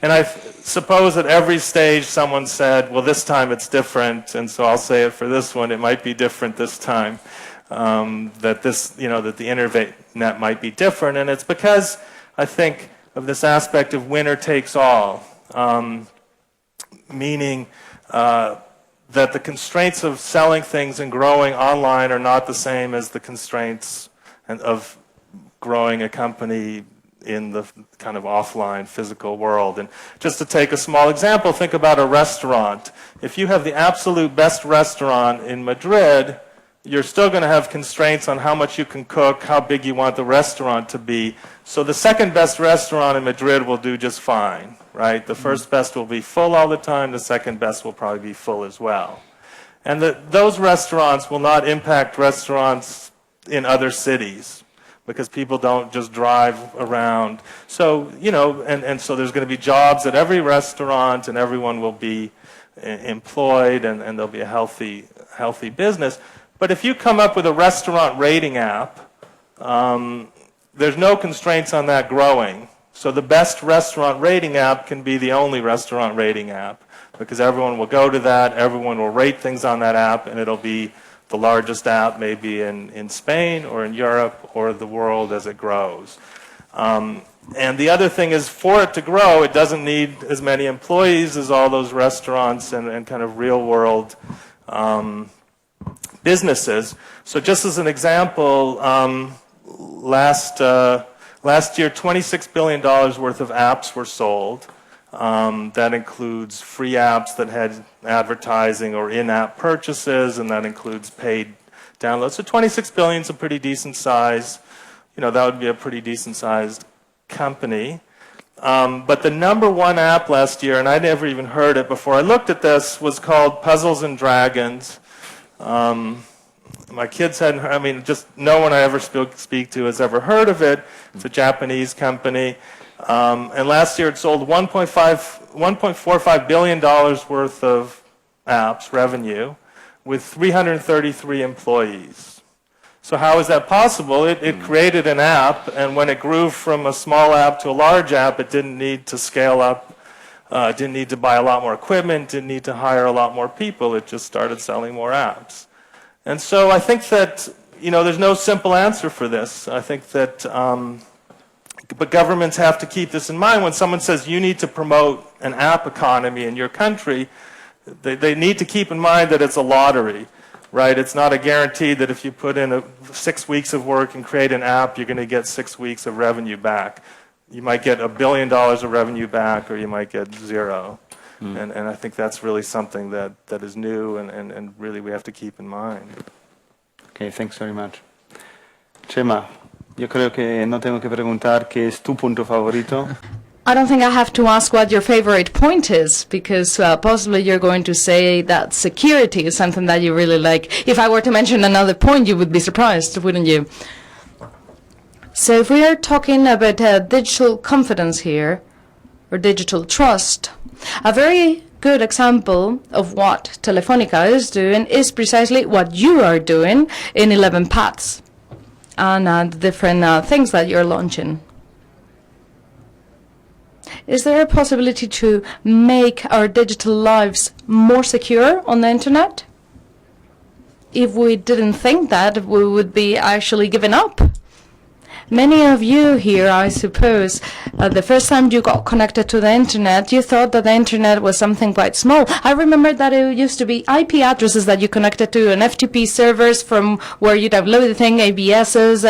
And I suppose at every stage someone said, well, this time it's different, and so I'll say it for this one, it might be different this time. That the internet might be different, and it's because I think of this aspect of winner takes all, meaning that the constraints of selling things and growing online are not the same as the constraints of growing a company in the kind of offline physical world. And just to take a small example, think about a restaurant. If you have the absolute best restaurant in Madrid, you're still going to have constraints on how much you can cook, how big you want the restaurant to be. So the second best restaurant in Madrid will do just fine, right? The first best will be full all the time. The second best will probably be full as well. And those restaurants will not impact restaurants in other cities because people don't just drive around. So, and so there's going to be jobs at every restaurant, and everyone will be employed, and there'll be a healthy business. But if you come up with a restaurant rating app, there's no constraints on that growing. So the best restaurant rating app can be the only restaurant rating app because everyone will go to that, everyone will rate things on that app, and it'll be the largest app maybe in Spain or in Europe or the world as it grows. And the other thing is, for it to grow, it doesn't need as many employees as all those restaurants and kind of real-world businesses. So just as an example, last year, $26 billion worth of apps were sold. That includes free apps that had advertising or in-app purchases, and that includes paid downloads. So 26 billion is a pretty decent size. That would be a pretty decent sized company. But the number one app last year, and I never even heard it before I looked at this, was called Puzzles and Dragons. My kids hadn't, just no one I ever speak to has ever heard of it. It's a Japanese company. And last year it sold $1.45 billion worth of apps revenue with 333 employees. So how is that possible? It created an app, and when it grew from a small app to a large app, it didn't need to scale up. It didn't need to buy a lot more equipment, didn't need to hire a lot more people. It just started selling more apps. And so I think that, there's no simple answer for this. I think that, but governments have to keep this in mind. When someone says you need to promote an app economy in your country, they need to keep in mind that it's a lottery, right? It's not a guarantee that if you put in 6 weeks of work and create an app, you're going to get 6 weeks of revenue back. You might get $1 billion of revenue back, or you might get zero. And I think that's really something that is new and really we have to keep in mind. Okay, thanks very much. Chema, yo creo que no tengo que preguntar qué es tu punto favorito. I don't think I have to ask what your favorite point is, because possibly you're going to say that security is something that you really like. If I were to mention another point, you would be surprised, wouldn't you? So if we are talking about digital confidence here, or digital trust, a very good example of what Telefónica is doing is precisely what you are doing in 11 Paths and the different things that you're launching. Is there a possibility to make our digital lives more secure on the internet? If we didn't think that, we would be actually giving up. Many of you here, I suppose, the first time you got connected to the internet, you thought that the internet was something quite small. I remember that it used to be IP addresses that you connected to and FTP servers from where you download the thing, ABSs,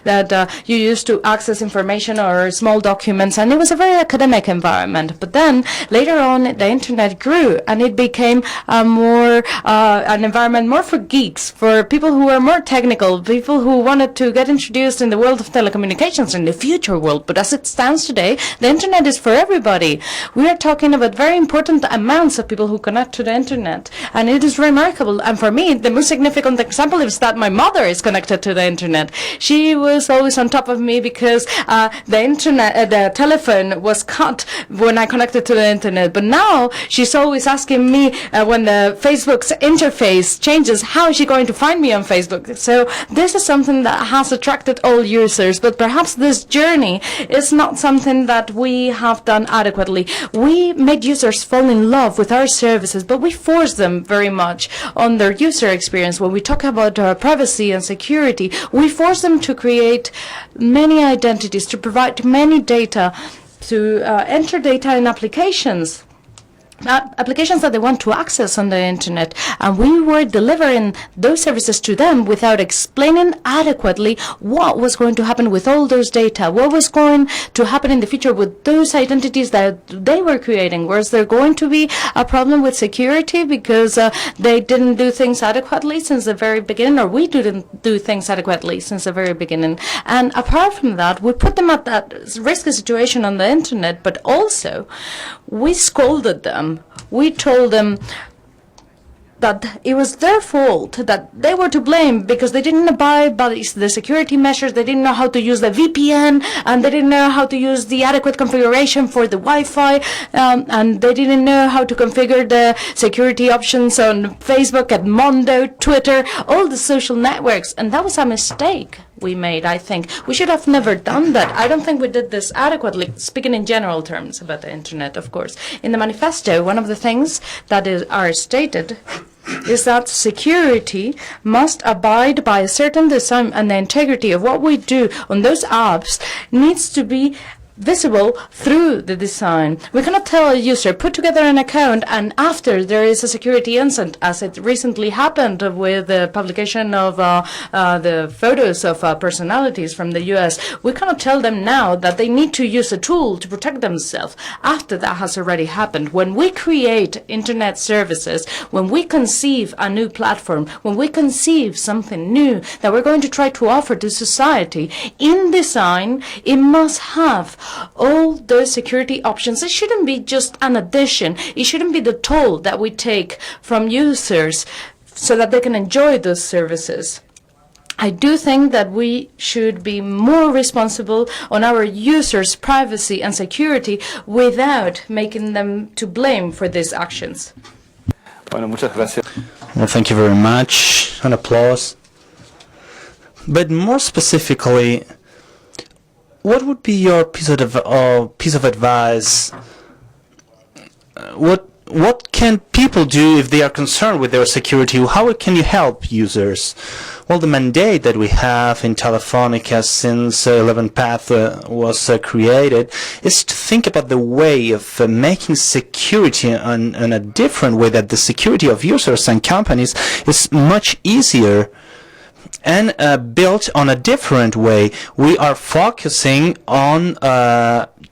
that you used to access information or small documents, and it was a very academic environment. But then, later on, the internet grew, and it became an environment more for geeks, for people who were more technical, people who wanted to get introduced in the world of telecommunications, telecommunications in the future world. But as it stands today, the internet is for everybody. We are talking about very important amounts of people who connect to the internet, and it is remarkable. And for me, the most significant example is that my mother is connected to the internet. She was always on top of me because the internet, the telephone was cut when I connected to the internet. But now she's always asking me when the Facebook's interface changes, how is she going to find me on Facebook? So this is something that has attracted all users, but perhaps this journey is not something that we have done adequately. We made users fall in love with our services, but we force them very much on their user experience. When we talk about privacy and security, we force them to create many identities, to provide many data, to enter data in applications that they want to access on the internet, and we were delivering those services to them without explaining adequately what was going to happen with all those data, what was going to happen in the future with those identities that they were creating. Was there going to be a problem with security because they didn't do things adequately since the very beginning, or we didn't do things adequately since the very beginning? And apart from that, we put them at that risky situation on the internet, but also we scolded them. We told them that it was their fault, that they were to blame because they didn't abide by the security measures, they didn't know how to use the VPN, and they didn't know how to use the adequate configuration for the Wi-Fi, and they didn't know how to configure the security options on Facebook, Edmondo, Twitter, all the social networks, and that was a mistake we made, I think. We should have never done that. I don't think we did this adequately, speaking in general terms about the internet, of course. In the manifesto, one of the things that are stated is that security must abide by a certain design, and the integrity of what we do on those apps needs to be visible through the design. We cannot tell a user, put together an account, and after there is a security incident, as it recently happened with the publication of the photos of personalities from the US. We cannot tell them now that they need to use a tool to protect themselves after that has already happened. When we create internet services, when we conceive a new platform, when we conceive something new that we're going to try to offer to society, in design, it must have all those security options. It shouldn't be just an addition. It shouldn't be the toll that we take from users so that they can enjoy those services. I do think that we should be more responsible on our users' privacy and security without making them to blame for these actions. Bueno, muchas gracias. Well, thank you very much. An applause. But more specifically, what would be your piece of advice? What can people do if they are concerned with their security? How can you help users? Well, the mandate that we have in Telefónica since 11path was created is to think about the way of making security in a different way, that the security of users and companies is much easier and built on a different way. We are focusing on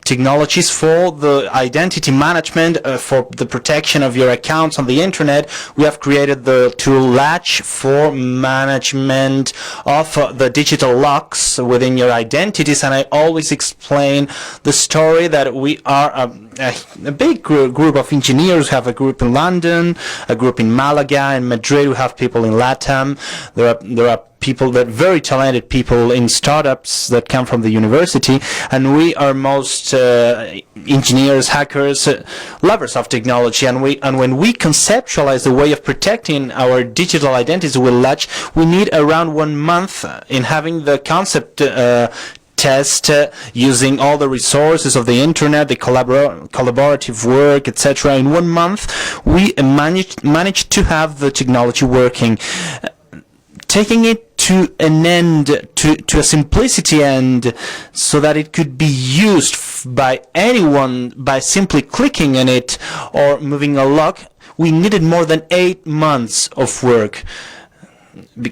technologies for the identity management, for the protection of your accounts on the internet. We have created the tool Latch for management of the digital locks within your identities, and I always explain the story that we are a big group of engineers. We have a group in London, a group in Malaga, in Madrid. We have people in LATAM. There are people, that very talented people in startups that come from the university, and we are most engineers, hackers, lovers of technology, and when we conceptualize the way of protecting our digital identities with Latch, we need around 1 month in having the concept test, using all the resources of the internet, the collaborative work, etc. In 1 month, we managed to have the technology working. Taking it to an end, to a simplicity end, so that it could be used by anyone by simply clicking on it or moving a lock, we needed more than 8 months of work.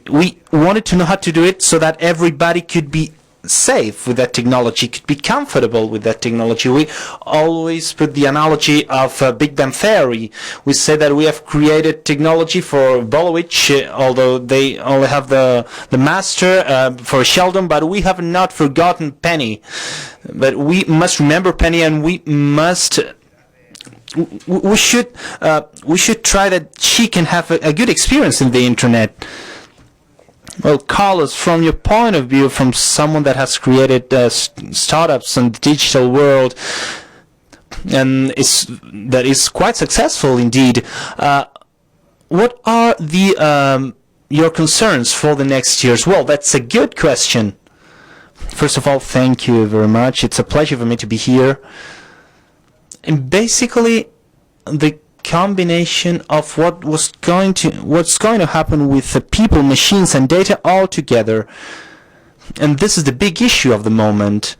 We wanted to know how to do it so that everybody could be safe with that technology, could be comfortable with that technology. We always put the analogy of Big Bang Theory. We say that we have created technology for Bolowich, although they only have the master for Sheldon, but we have not forgotten Penny. But we must remember Penny, and we should try that she can have a good experience in the internet. Well, Carlos, from your point of view, from someone that has created startups in the digital world, and that is quite successful indeed, what are your concerns for the next years? Well, that's a good question. First of all, thank you very much. It's a pleasure for me to be here. And basically, the combination of what's going to happen with the people, machines, and data all together, and this is the big issue of the moment.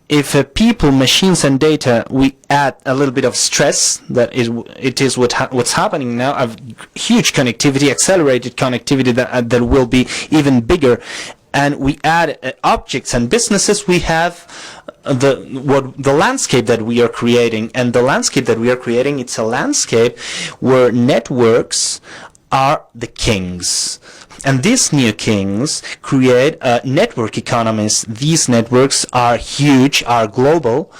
If people, machines, and data, we add a little bit of stress, it is what's happening now. A huge connectivity, accelerated connectivity that will be even bigger. And we add objects and businesses, we have the landscape that we are creating. And the landscape that we are creating, it's a landscape where networks are the kings. And these new kings create network economies. These networks are huge, are global,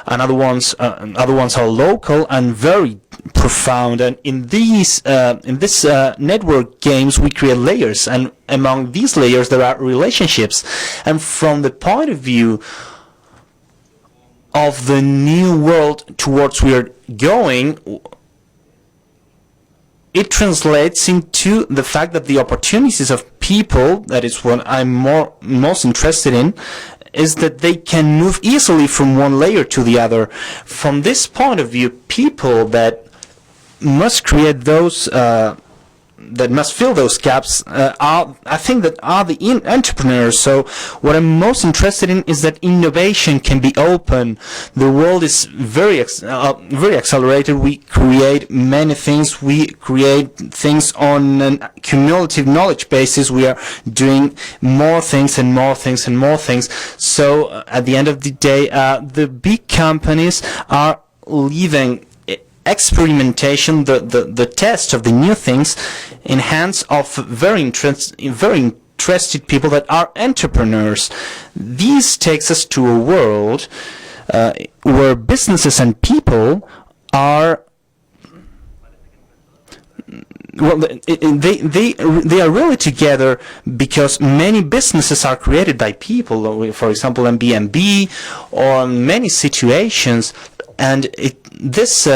and other ones are local and very profound. And in this network games, we create layers, and among these layers there are relationships. And from the point of view of the new world towards we are going, it translates into the fact that the opportunities of people, that is what I'm most interested in, is that they can move easily from one layer to the other. From this point of view, people that must create those, that must fill those gaps, I think that are the entrepreneurs. So what I'm most interested in is that innovation can be open. The world is very accelerated. We create many things. We create things on a cumulative knowledge basis. We are doing more things and more things and more things. So at the end of the day, the big companies are leaving experimentation, the test of the new things, in hands of very interested people that are entrepreneurs. This takes us to a world where businesses and people are, well, they are really together because many businesses are created by people. For example, Airbnb, or many situations. And this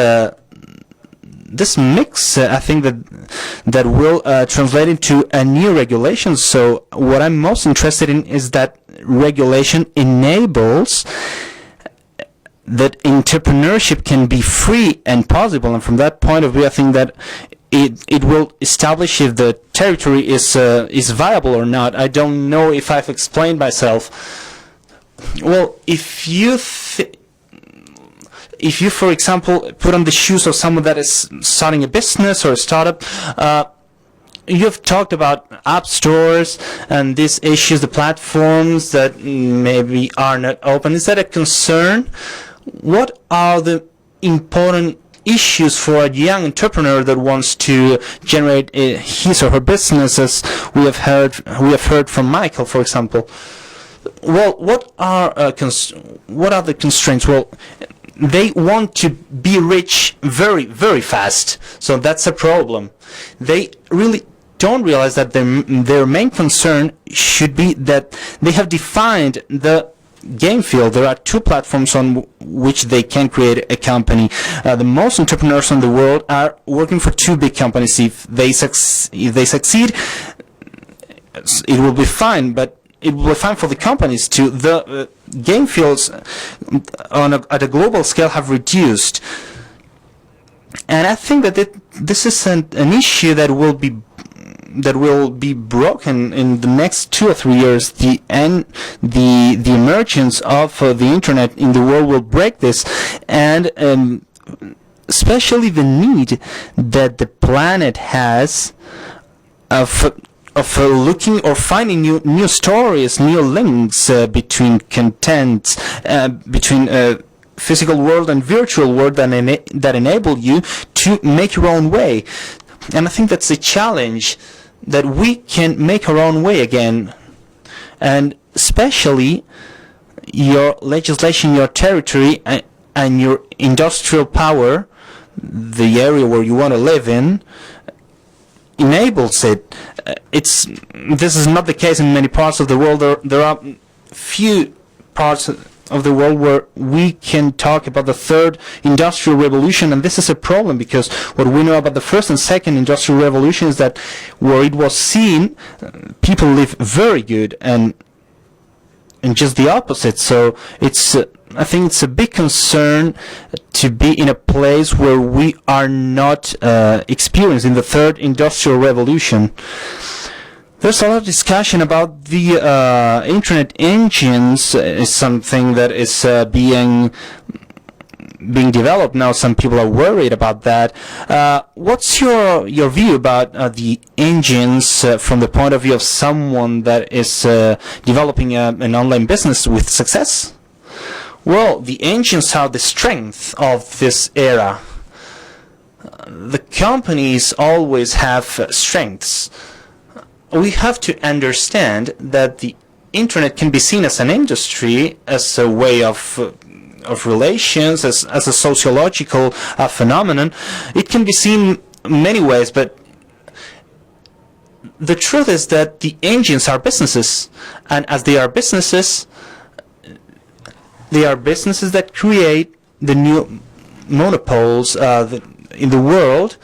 mix, I think that will translate into a new regulation. So what I'm most interested in is that regulation enables that entrepreneurship can be free and possible. And from that point of view, I think that it will establish if the territory is viable or not. I don't know if I've explained myself. Well, if you, for example, put on the shoes of someone that is starting a business or a startup, you've talked about app stores and these issues, the platforms that maybe are not open. Is that a concern? What are the important issues for a young entrepreneur that wants to generate his or her business, as we have heard from Michael, for example? Well, what are the constraints? Well, they want to be rich very, very fast, so that's a problem. They really don't realize that their main concern should be that they have defined the game field. There are two platforms on which they can create a company. The most entrepreneurs in the world are working for two big companies. If they succeed, it will be fine, but it will be fine for the companies too. The game fields at a global scale have reduced, and I think that this is an issue that will be broken in the next 2 or 3 years. The emergence of the internet in the world will break this, and especially the need that the planet has of looking or finding new stories, new links between content, between physical world and virtual world that enable you to make your own way. And I think that's a challenge, that we can make our own way again. And especially your legislation, your territory, and your industrial power, the area where you want to live in, enables it. This is not the case in many parts of the world. There are few parts of the world where we can talk about the third industrial revolution, and this is a problem, because what we know about the first and second industrial revolution is that where it was seen, people live very good, and just the opposite. So I think it's a big concern to be in a place where we are not experiencing the third industrial revolution. There's a lot of discussion about the internet engines. Is something that is being developed now. Some people are worried about that. What's your view about the engines from the point of view of someone that is developing an online business with success? Well, the engines are the strength of this era. The companies always have strengths. We have to understand that the internet can be seen as an industry, as a way of relations, as a sociological phenomenon. It can be seen many ways, but the truth is that the engines are businesses, and as they are businesses that create the new monopoles in the world,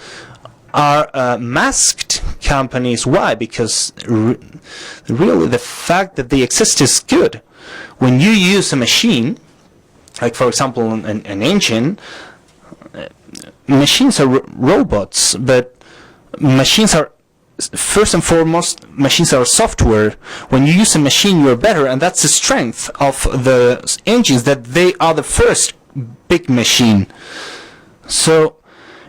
are masked companies. Why? Because really the fact that they exist is good. When you use a machine, like for example an engine, machines are robots, but machines are, first and foremost, machines are software. When you use a machine, you're better, and that's the strength of the engines, that they are the first big machine. So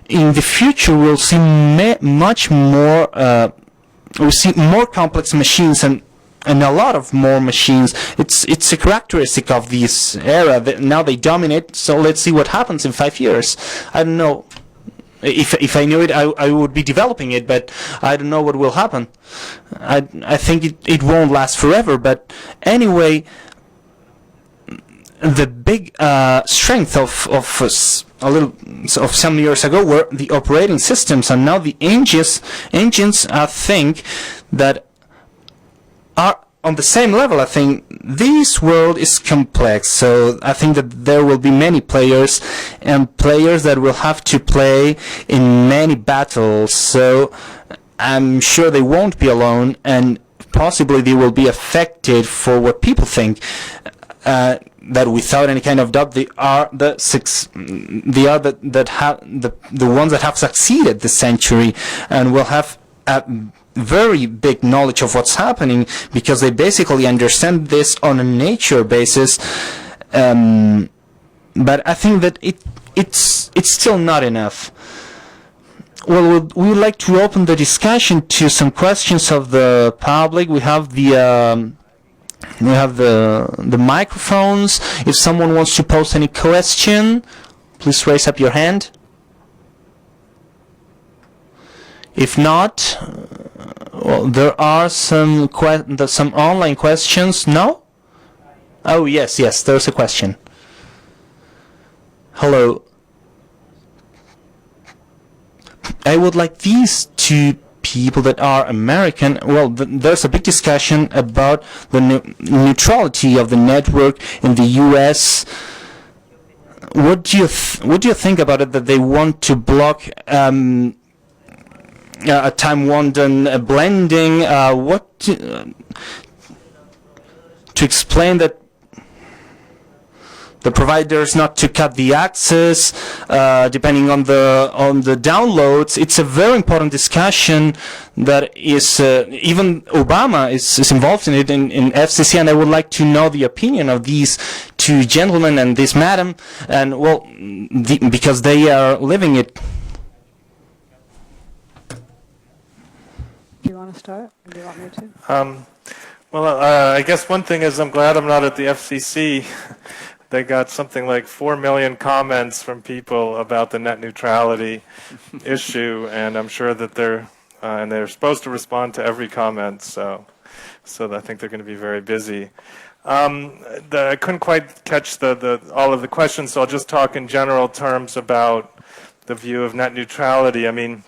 in the future, we'll see much more. We'll see more complex machines and a lot of more machines. It's a characteristic of this era that now they dominate. So let's see what happens in 5 years. I don't know. If I knew it, I would be developing it, but I don't know what will happen. I think it won't last forever. But anyway, the big strength of some years ago were the operating systems, and now the engines I think that are on the same level. I think this world is complex, so I think that there will be many players, and players that will have to play in many battles. So I'm sure they won't be alone, and possibly they will be affected for what people think. That without any kind of doubt, they are the ones that have succeeded this century, and will have a very big knowledge of what's happening, because they basically understand this on a nature basis. But I think that it's still not enough. Well, we would like to open the discussion to some questions of the public. We have the microphones. If someone wants to pose any question, please raise up your hand. If not, well, there are some online questions. No? Oh, yes, there's a question. Hello. I would like these two people that are American. Well, there's a big discussion about the neutrality of the network in the U.S. What do you think about it, that they want to block a time London blending? To explain that the providers not to cut the access depending on the downloads. It's a very important discussion that is even Obama is involved in it in FCC, and I would like to know the opinion of these two gentlemen and this madam, and well, because they are living it. Do you want to start? Or do you want me to? Well, I guess one thing is I'm glad I'm not at the FCC. They got something like 4 million comments from people about the net neutrality issue, and I'm sure that they're supposed to respond to every comment, so I think they're going to be very busy. I couldn't quite catch all of the questions, so I'll just talk in general terms about the view of net neutrality. I mean,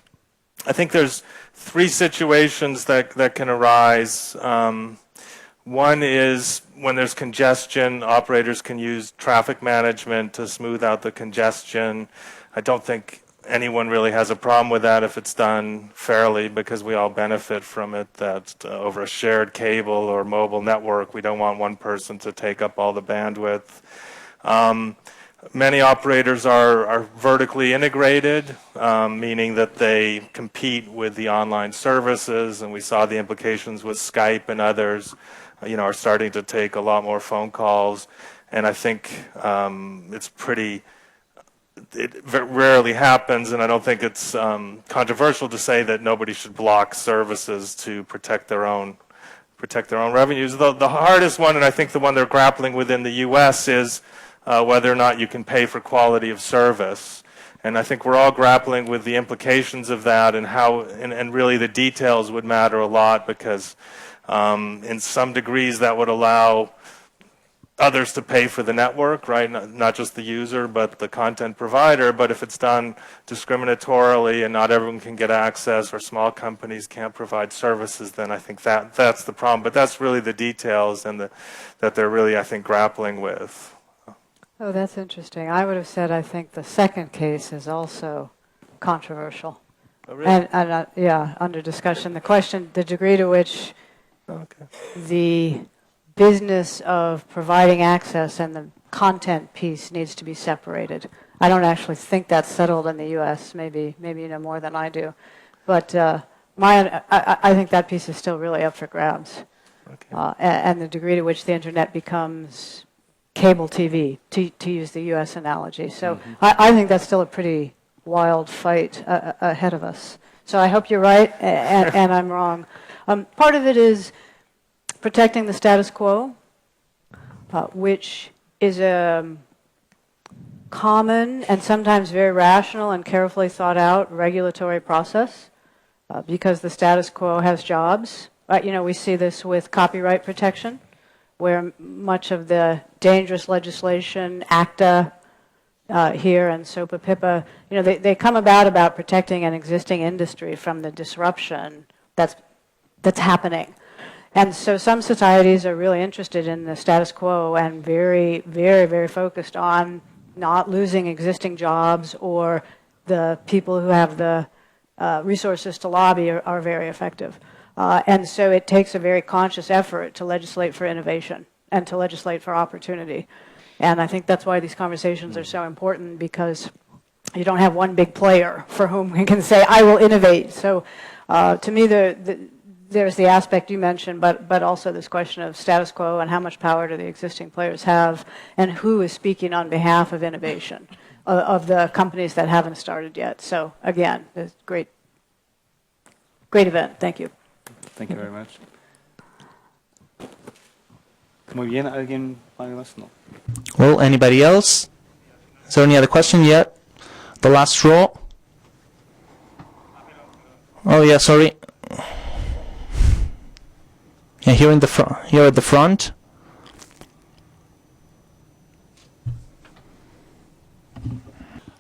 I think there's 3 situations that can arise. One is when there's congestion, operators can use traffic management to smooth out the congestion. I don't think anyone really has a problem with that if it's done fairly, because we all benefit from it. That over a shared cable or mobile network, we don't want one person to take up all the bandwidth. Many operators are vertically integrated, meaning that they compete with the online services, and we saw the implications with Skype and others, are starting to take a lot more phone calls. And I think it rarely happens, and I don't think it's controversial to say that nobody should block services to protect their own revenues. The hardest one, and I think the one they're grappling with in the U.S., is whether or not you can pay for quality of service. And I think we're all grappling with the implications of that, and how, and really the details would matter a lot, because in some degrees that would allow others to pay for the network, right? Not just the user, but the content provider. But if it's done discriminatorily and not everyone can get access, or small companies can't provide services, then I think that's the problem. But that's really the details, and that they're really, I think, grappling with. Oh, that's interesting. I would have said I think the second case is also controversial. Oh, really? And yeah, under discussion. The question, the degree to which the business of providing access and the content piece needs to be separated. I don't actually think that's settled in the U.S. Maybe you know more than I do, but I think that piece is still really up for grabs. Okay. And the degree to which the internet becomes cable TV, to use the U.S. analogy. So I think that's still a pretty wild fight ahead of us. So I hope you're right, and I'm wrong. Part of it is protecting the status quo, which is a common and sometimes very rational and carefully thought out regulatory process, because the status quo has jobs. We see this with copyright protection, where much of the dangerous legislation, ACTA here and SOPA PIPA, they come about protecting an existing industry from the disruption that's happening. And so some societies are really interested in the status quo and very, very, very focused on not losing existing jobs, or the people who have the resources to lobby are very effective. And so it takes a very conscious effort to legislate for innovation and to legislate for opportunity. And I think that's why these conversations are so important, because you don't have one big player for whom we can say, I will innovate. So to me, there's the aspect you mentioned, but also this question of status quo and how much power do the existing players have, and who is speaking on behalf of innovation, of the companies that haven't started yet. So again, it's great event. Thank you. Thank you very much. Muy bien, ¿alguien más? No. Well, anybody else? Is there any other question yet? The last row. Oh yeah, sorry. Yeah, here in the front. Here at the front.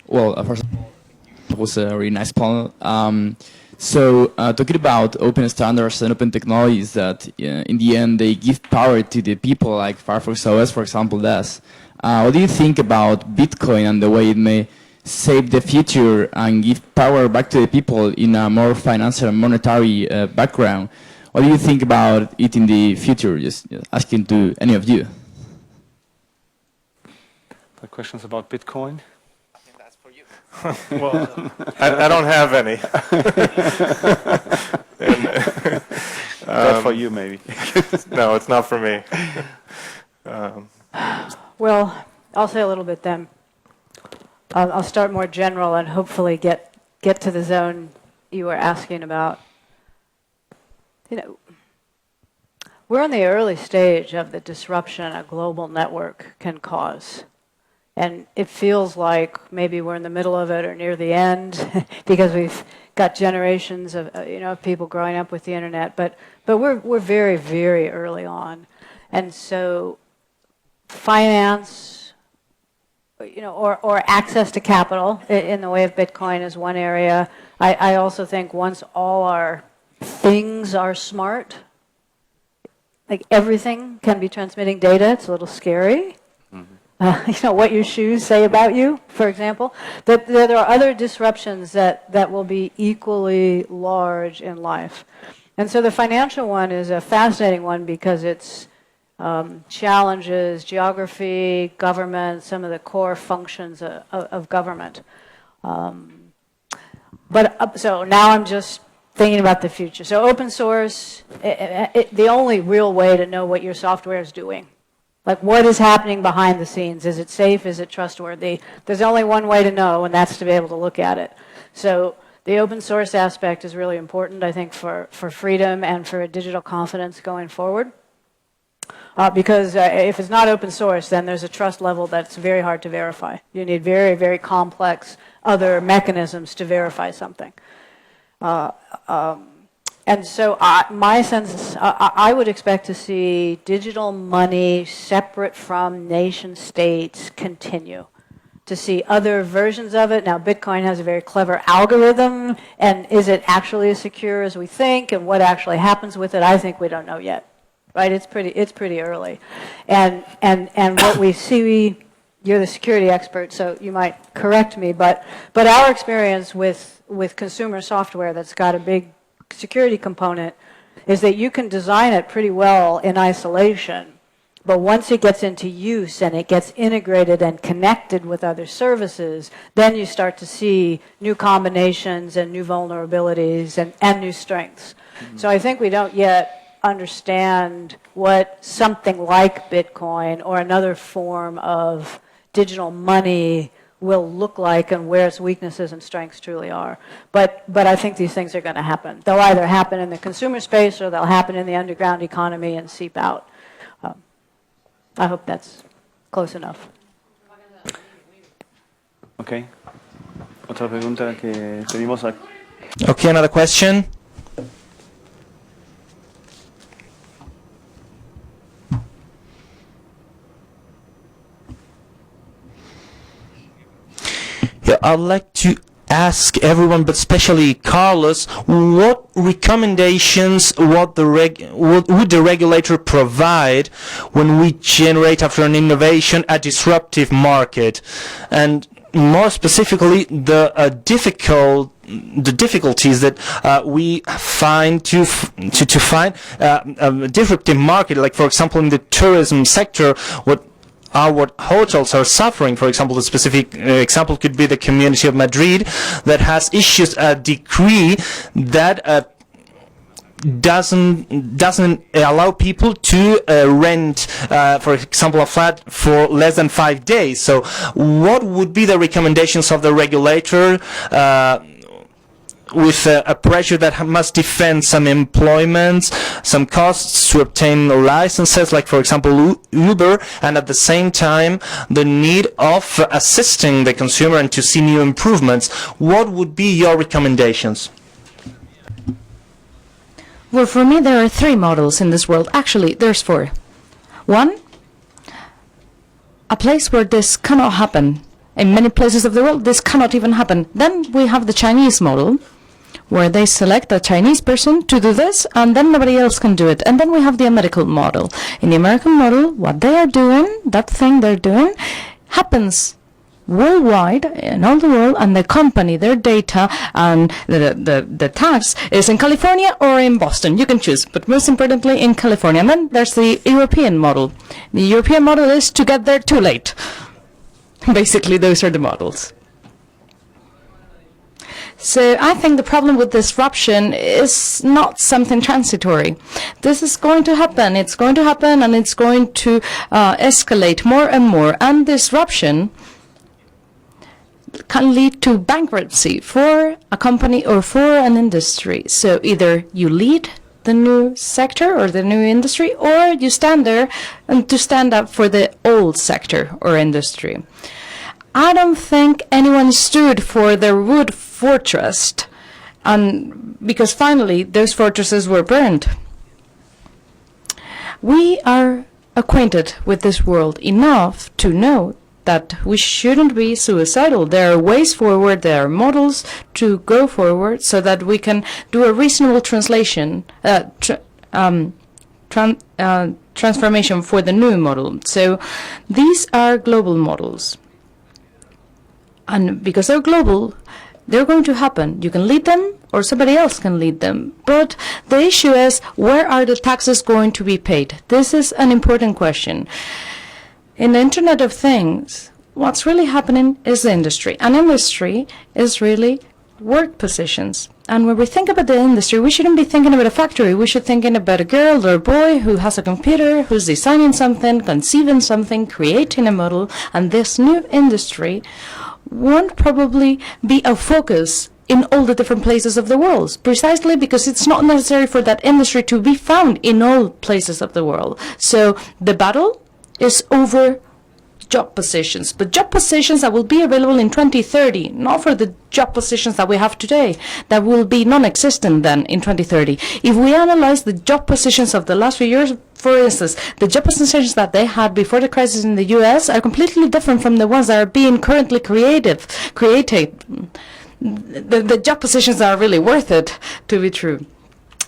Well, first of all, it was a really nice panel. So talking about open standards and open technologies that in the end they give power to the people, like Firefox OS, for example, does. What do you think about Bitcoin and the way it may shape the future and give power back to the people in a more financial and monetary background? What do you think about it in the future? Just asking to any of you. The questions about Bitcoin? Well, I don't have any. That for you, maybe. No, it's not for me. Well, I'll say a little bit then. I'll start more general and hopefully get to the zone you were asking about. You know, we're in the early stage of the disruption a global network can cause. And it feels like maybe we're in the middle of it or near the end because we've got generations of people growing up with the internet. But we're very, very early on. And so finance, or access to capital in the way of Bitcoin is one area. I also think once all our things are smart, like everything can be transmitting data, it's a little scary. What your shoes say about you, for example. But there are other disruptions that will be equally large in life. And so the financial one is a fascinating one because it's challenges geography, government, some of the core functions of government. So now I'm just thinking about the future. So open source, the only real way to know what your software is doing. Like, what is happening behind the scenes? Is it safe? Is it trustworthy? There's only one way to know, and that's to be able to look at it. So the open source aspect is really important, I think, for freedom and for digital confidence going forward. Because if it's not open source, then there's a trust level that's very hard to verify. You need very, very complex other mechanisms to verify something. And so my sense is I would expect to see digital money separate from nation states continue, to see other versions of it. Now, Bitcoin has a very clever algorithm, and is it actually as secure as we think, and what actually happens with it, I think we don't know yet. Right? It's pretty early. And what we see, you're the security expert, so you might correct me, but our experience with consumer software that's got a big security component is that you can design it pretty well in isolation, but once it gets into use and it gets integrated and connected with other services, then you start to see new combinations and new vulnerabilities and new strengths. Mm-hmm. So I think we don't yet understand what something like Bitcoin or another form of digital money will look like and where its weaknesses and strengths truly are. But I think these things are going to happen. They'll either happen in the consumer space or they'll happen in the underground economy and seep out. I hope that's close enough. Okay. Otra pregunta que tenemos aquí. Okay, another question. Yeah, I'd like to ask everyone, but especially Carlos, what recommendations would the regulator provide when we generate, after an innovation, a disruptive market? And more specifically, the difficulties that we find to find a disruptive market, like, for example, in the tourism sector, what hotels are suffering. For example, the specific example could be the community of Madrid that has issued a decree that doesn't allow people to rent, for example, a flat for less than 5 days. So what would be the recommendations of the regulator with a pressure that must defend some employments, some costs to obtain licenses, like, for example, Uber, and at the same time the need of assisting the consumer and to see new improvements? What would be your recommendations? Well, for me, there are 3 models in this world. Actually, there's 4. 1, a place where this cannot happen. In many places of the world, this cannot even happen. Then we have the Chinese model, where they select a Chinese person to do this, and then nobody else can do it. And then we have the American model. In the American model, what they are doing, that thing they're doing, happens worldwide, in all the world, and the company, their data, and the tax is in California or in Boston. You can choose, but most importantly in California. And then there's the European model. The European model is to get there too late. Basically, those are the models. So I think the problem with disruption is not something transitory. This is going to happen. It's going to happen, and it's going to escalate more and more. And disruption can lead to bankruptcy for a company or for an industry. So either you lead the new sector or the new industry, or you stand there and to stand up for the old sector or industry. I don't think anyone stood for the wood fortress, and because finally those fortresses were burned. We are acquainted with this world enough to know that we shouldn't be suicidal. There are ways forward, there are models to go forward so that we can do a reasonable translation, transformation for the new model. So these are global models. And because they're global, they're going to happen. You can lead them or somebody else can lead them. But the issue is, where are the taxes going to be paid? This is an important question. In the Internet of Things, what's really happening is the industry. And industry is really work positions. And when we think about the industry, we shouldn't be thinking about a factory. We should be thinking about a girl or a boy who has a computer, who's designing something, conceiving something, creating a model. And this new industry won't probably be a focus in all the different places of the world, precisely because it's not necessary for that industry to be found in all places of the world. So the battle is over job positions, but job positions that will be available in 2030, not for the job positions that we have today, that will be non-existent then in 2030. If we analyze the job positions of the last few years, for instance, the job positions that they had before the crisis in the US are completely different from the ones that are being currently created. The job positions that are really worth it to be true.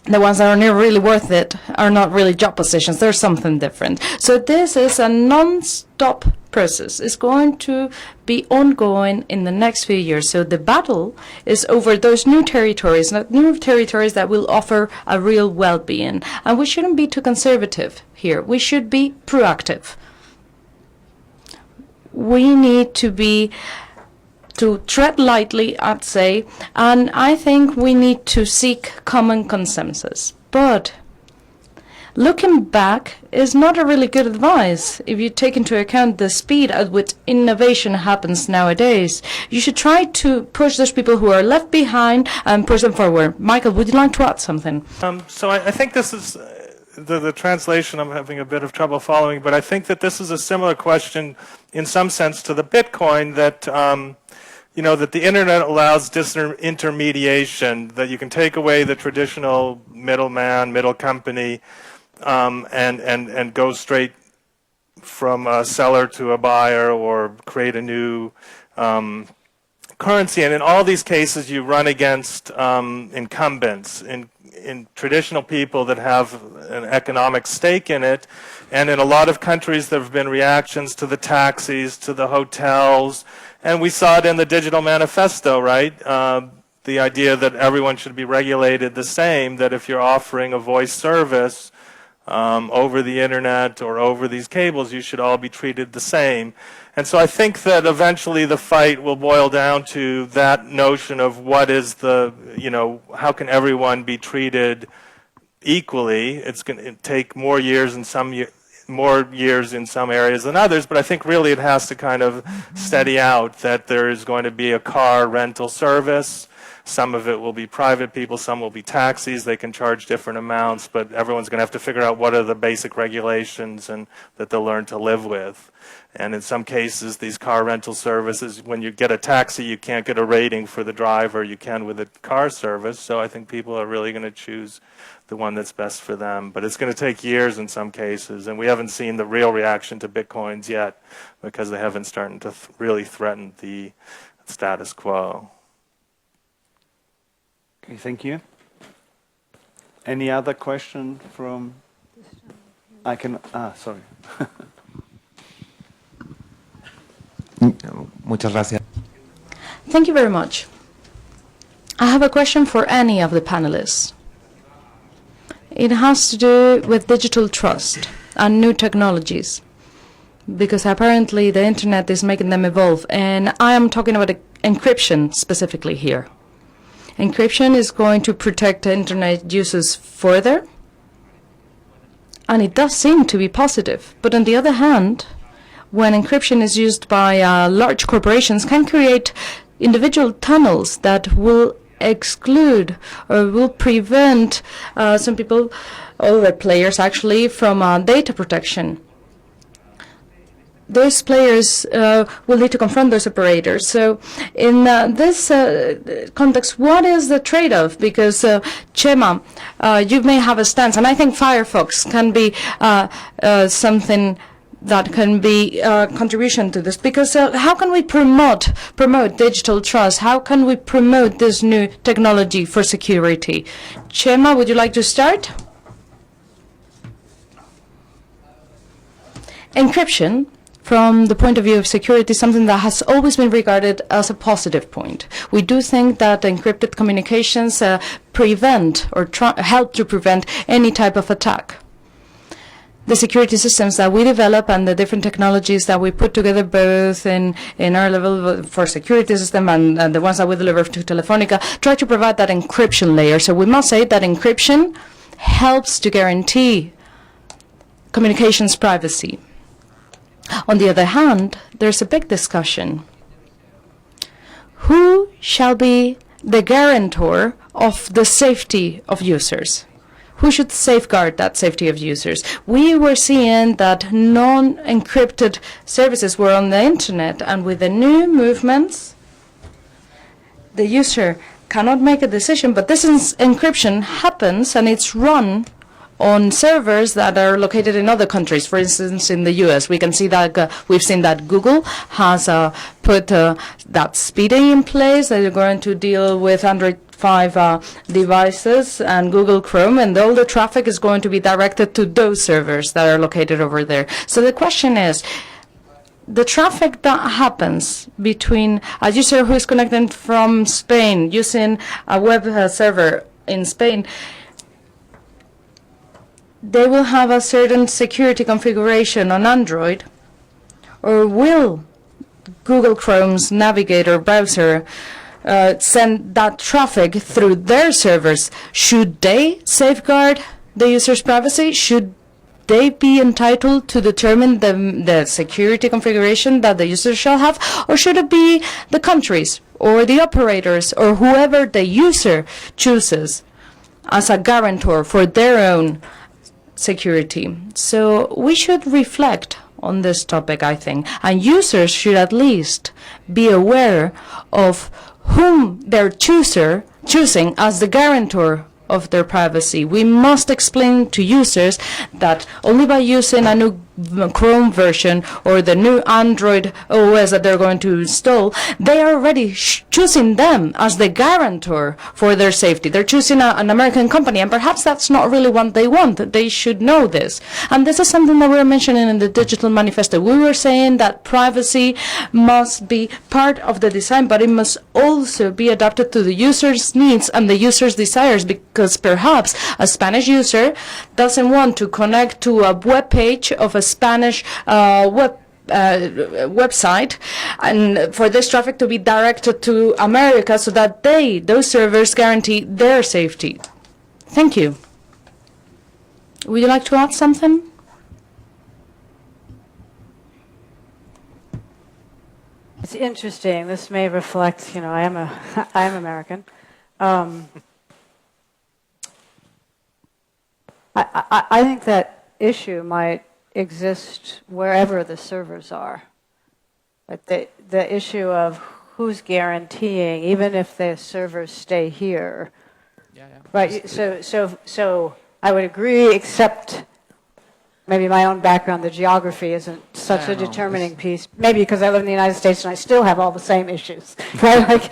The ones that are not really worth it are not really job positions. There's something different. So this is a non-stop process. It's going to be ongoing in the next few years. So the battle is over those new territories, not new territories that will offer a real well-being. And we shouldn't be too conservative here. We should be proactive. We need to tread lightly, I'd say, and I think we need to seek common consensus. But looking back is not a really good advice if you take into account the speed at which innovation happens nowadays. You should try to push those people who are left behind and push them forward. Michael, would you like to add something? So I think this is the translation I'm having a bit of trouble following, but I think that this is a similar question in some sense to the Bitcoin, that that the internet allows disintermediation, that you can take away the traditional middleman, middle company, and go straight from a seller to a buyer, or create a new currency. And in all these cases, you run against incumbents, in traditional people that have an economic stake in it. And in a lot of countries, there have been reactions to the taxis, to the hotels. And we saw it in the Digital Manifesto, right? The idea that everyone should be regulated the same, that if you're offering a voice service over the internet or over these cables, you should all be treated the same. And so I think that eventually the fight will boil down to that notion of what is the, how can everyone be treated equally? It's going to take more years in some areas than others, but I think really it has to kind of steady out that there is going to be a car rental service. Some of it will be private people, some will be taxis. They can charge different amounts, but everyone's going to have to figure out what are the basic regulations and that they'll learn to live with. And in some cases, these car rental services, when you get a taxi, you can't get a rating for the driver you can with a car service. So I think people are really going to choose the one that's best for them. But it's going to take years in some cases, and we haven't seen the real reaction to Bitcoins yet because they haven't started to really threaten the status quo. Okay, thank you. Any other question from... sorry. Muchas gracias. Thank you very much. I have a question for any of the panelists. It has to do with digital trust and new technologies, because apparently the internet is making them evolve, and I am talking about encryption specifically here. Encryption is going to protect internet users further, and it does seem to be positive. But on the other hand, when encryption is used by large corporations, can create individual tunnels that will exclude or will prevent some people, other players actually, from data protection. Those players will need to confront those operators. So in this context, what is the trade-off? Because, Chema, you may have a stance, and I think Firefox can be something that can be a contribution to this. Because how can we promote digital trust? How can we promote this new technology for security? Chema, would you like to start? Encryption, from the point of view of security, something that has always been regarded as a positive point. We do think that encrypted communications prevent or help to prevent any type of attack. The security systems that we develop and the different technologies that we put together, both in our level for security system and the ones that we deliver to Telefónica, try to provide that encryption layer. So we must say that encryption helps to guarantee communications privacy. On the other hand, there's a big discussion. Who shall be the guarantor of the safety of users? Who should safeguard that safety of users? We were seeing that non-encrypted services were on the internet, and with the new movements, the user cannot make a decision, but this encryption happens and it's run on servers that are located in other countries. For instance, in the US, we can see that we've seen that Google has put that speeding in place. They're going to deal with Android 5 devices and Google Chrome, and all the traffic is going to be directed to those servers that are located over there. So the question is, the traffic that happens between a user who is connected from Spain using a web server in Spain, they will have a certain security configuration on Android, or will Google Chrome's navigator browser send that traffic through their servers? Should they safeguard the user's privacy? Should they be entitled to determine the security configuration that the user shall have? Or should it be the countries or the operators or whoever the user chooses as a guarantor for their own security? So we should reflect on this topic, I think, and users should at least be aware of whom they're choosing as the guarantor of their privacy. We must explain to users that only by using a new Chrome version or the new Android OS that they're going to install, they are already choosing them as the guarantor for their safety. They're choosing an American company, and perhaps that's not really what they want. They should know this. And this is something that we were mentioning in the Digital Manifesto. We were saying that privacy must be part of the design, but it must also be adapted to the user's needs and the user's desires, because perhaps a Spanish user doesn't want to connect to a web page of a Spanish website, and for this traffic to be directed to America so that those servers guarantee their safety. Thank you. Would you like to add something? It's interesting. This may reflect, I am American. I think that issue might exist wherever the servers are. Like the issue of who's guaranteeing, even if the servers stay here. Yeah. Right. So I would agree, except maybe my own background, the geography isn't such a determining piece. Maybe because I live in the United States and I still have all the same issues. Right.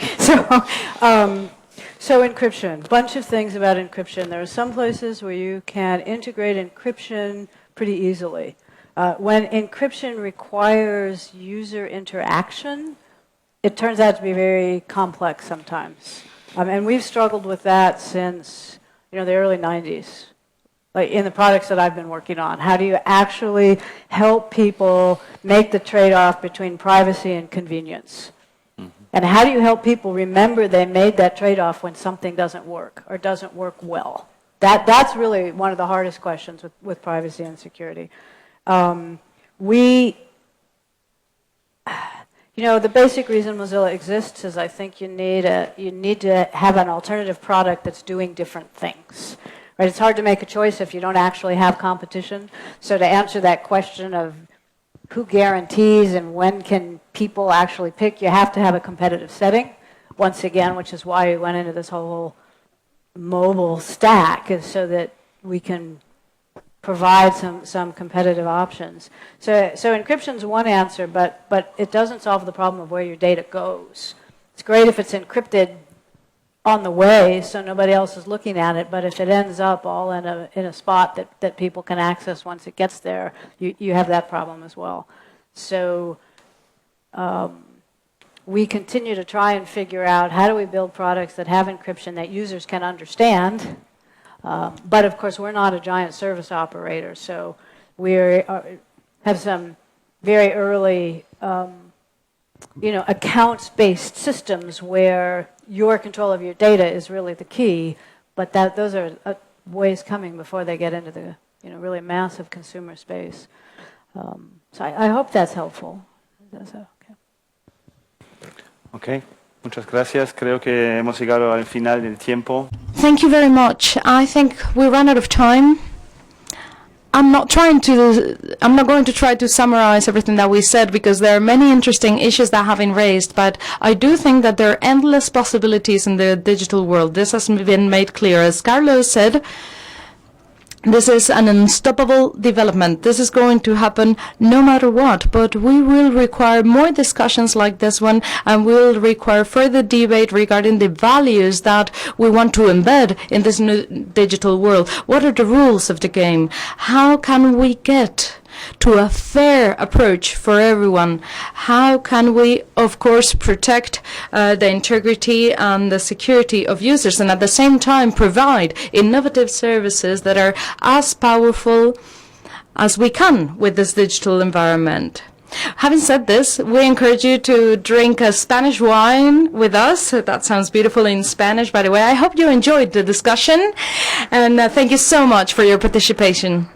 So encryption, bunch of things about encryption. There are some places where you can integrate encryption pretty easily. When encryption requires user interaction, it turns out to be very complex sometimes. And we've struggled with that since the early 90s, like in the products that I've been working on. How do you actually help people make the trade-off between privacy and convenience? And how do you help people remember they made that trade-off when something doesn't work or doesn't work well? That's really one of the hardest questions with privacy and security. You know, the basic reason Mozilla exists is I think you need to have an alternative product that's doing different things. Right? It's hard to make a choice if you don't actually have competition. So to answer that question of who guarantees and when can people actually pick, you have to have a competitive setting. Once again, which is why we went into this whole mobile stack, is so that we can provide some competitive options. So encryption is one answer, but it doesn't solve the problem of where your data goes. It's great if it's encrypted on the way so nobody else is looking at it, but if it ends up all in a spot that people can access once it gets there, you have that problem as well. So we continue to try and figure out how do we build products that have encryption that users can understand. But of course, we're not a giant service operator, so we have some very early, accounts-based systems where your control of your data is really the key. But those are ways coming before they get into the really massive consumer space. So I hope that's helpful. Okay. Muchas gracias. Creo que hemos llegado al final del tiempo. Thank you very much. I think we ran out of time. I'm not going to try to summarize everything that we said because there are many interesting issues that have been raised, but I do think that there are endless possibilities in the digital world. This has been made clear. As Carlos said, this is an unstoppable development. This is going to happen no matter what, but we will require more discussions like this one, and we will require further debate regarding the values that we want to embed in this new digital world. What are the rules of the game? How can we get to a fair approach for everyone? How can we, of course, protect the integrity and the security of users and at the same time provide innovative services that are as powerful as we can with this digital environment? Having said this, we encourage you to drink a Spanish wine with us. That sounds beautiful in Spanish, by the way. I hope you enjoyed the discussion, and thank you so much for your participation.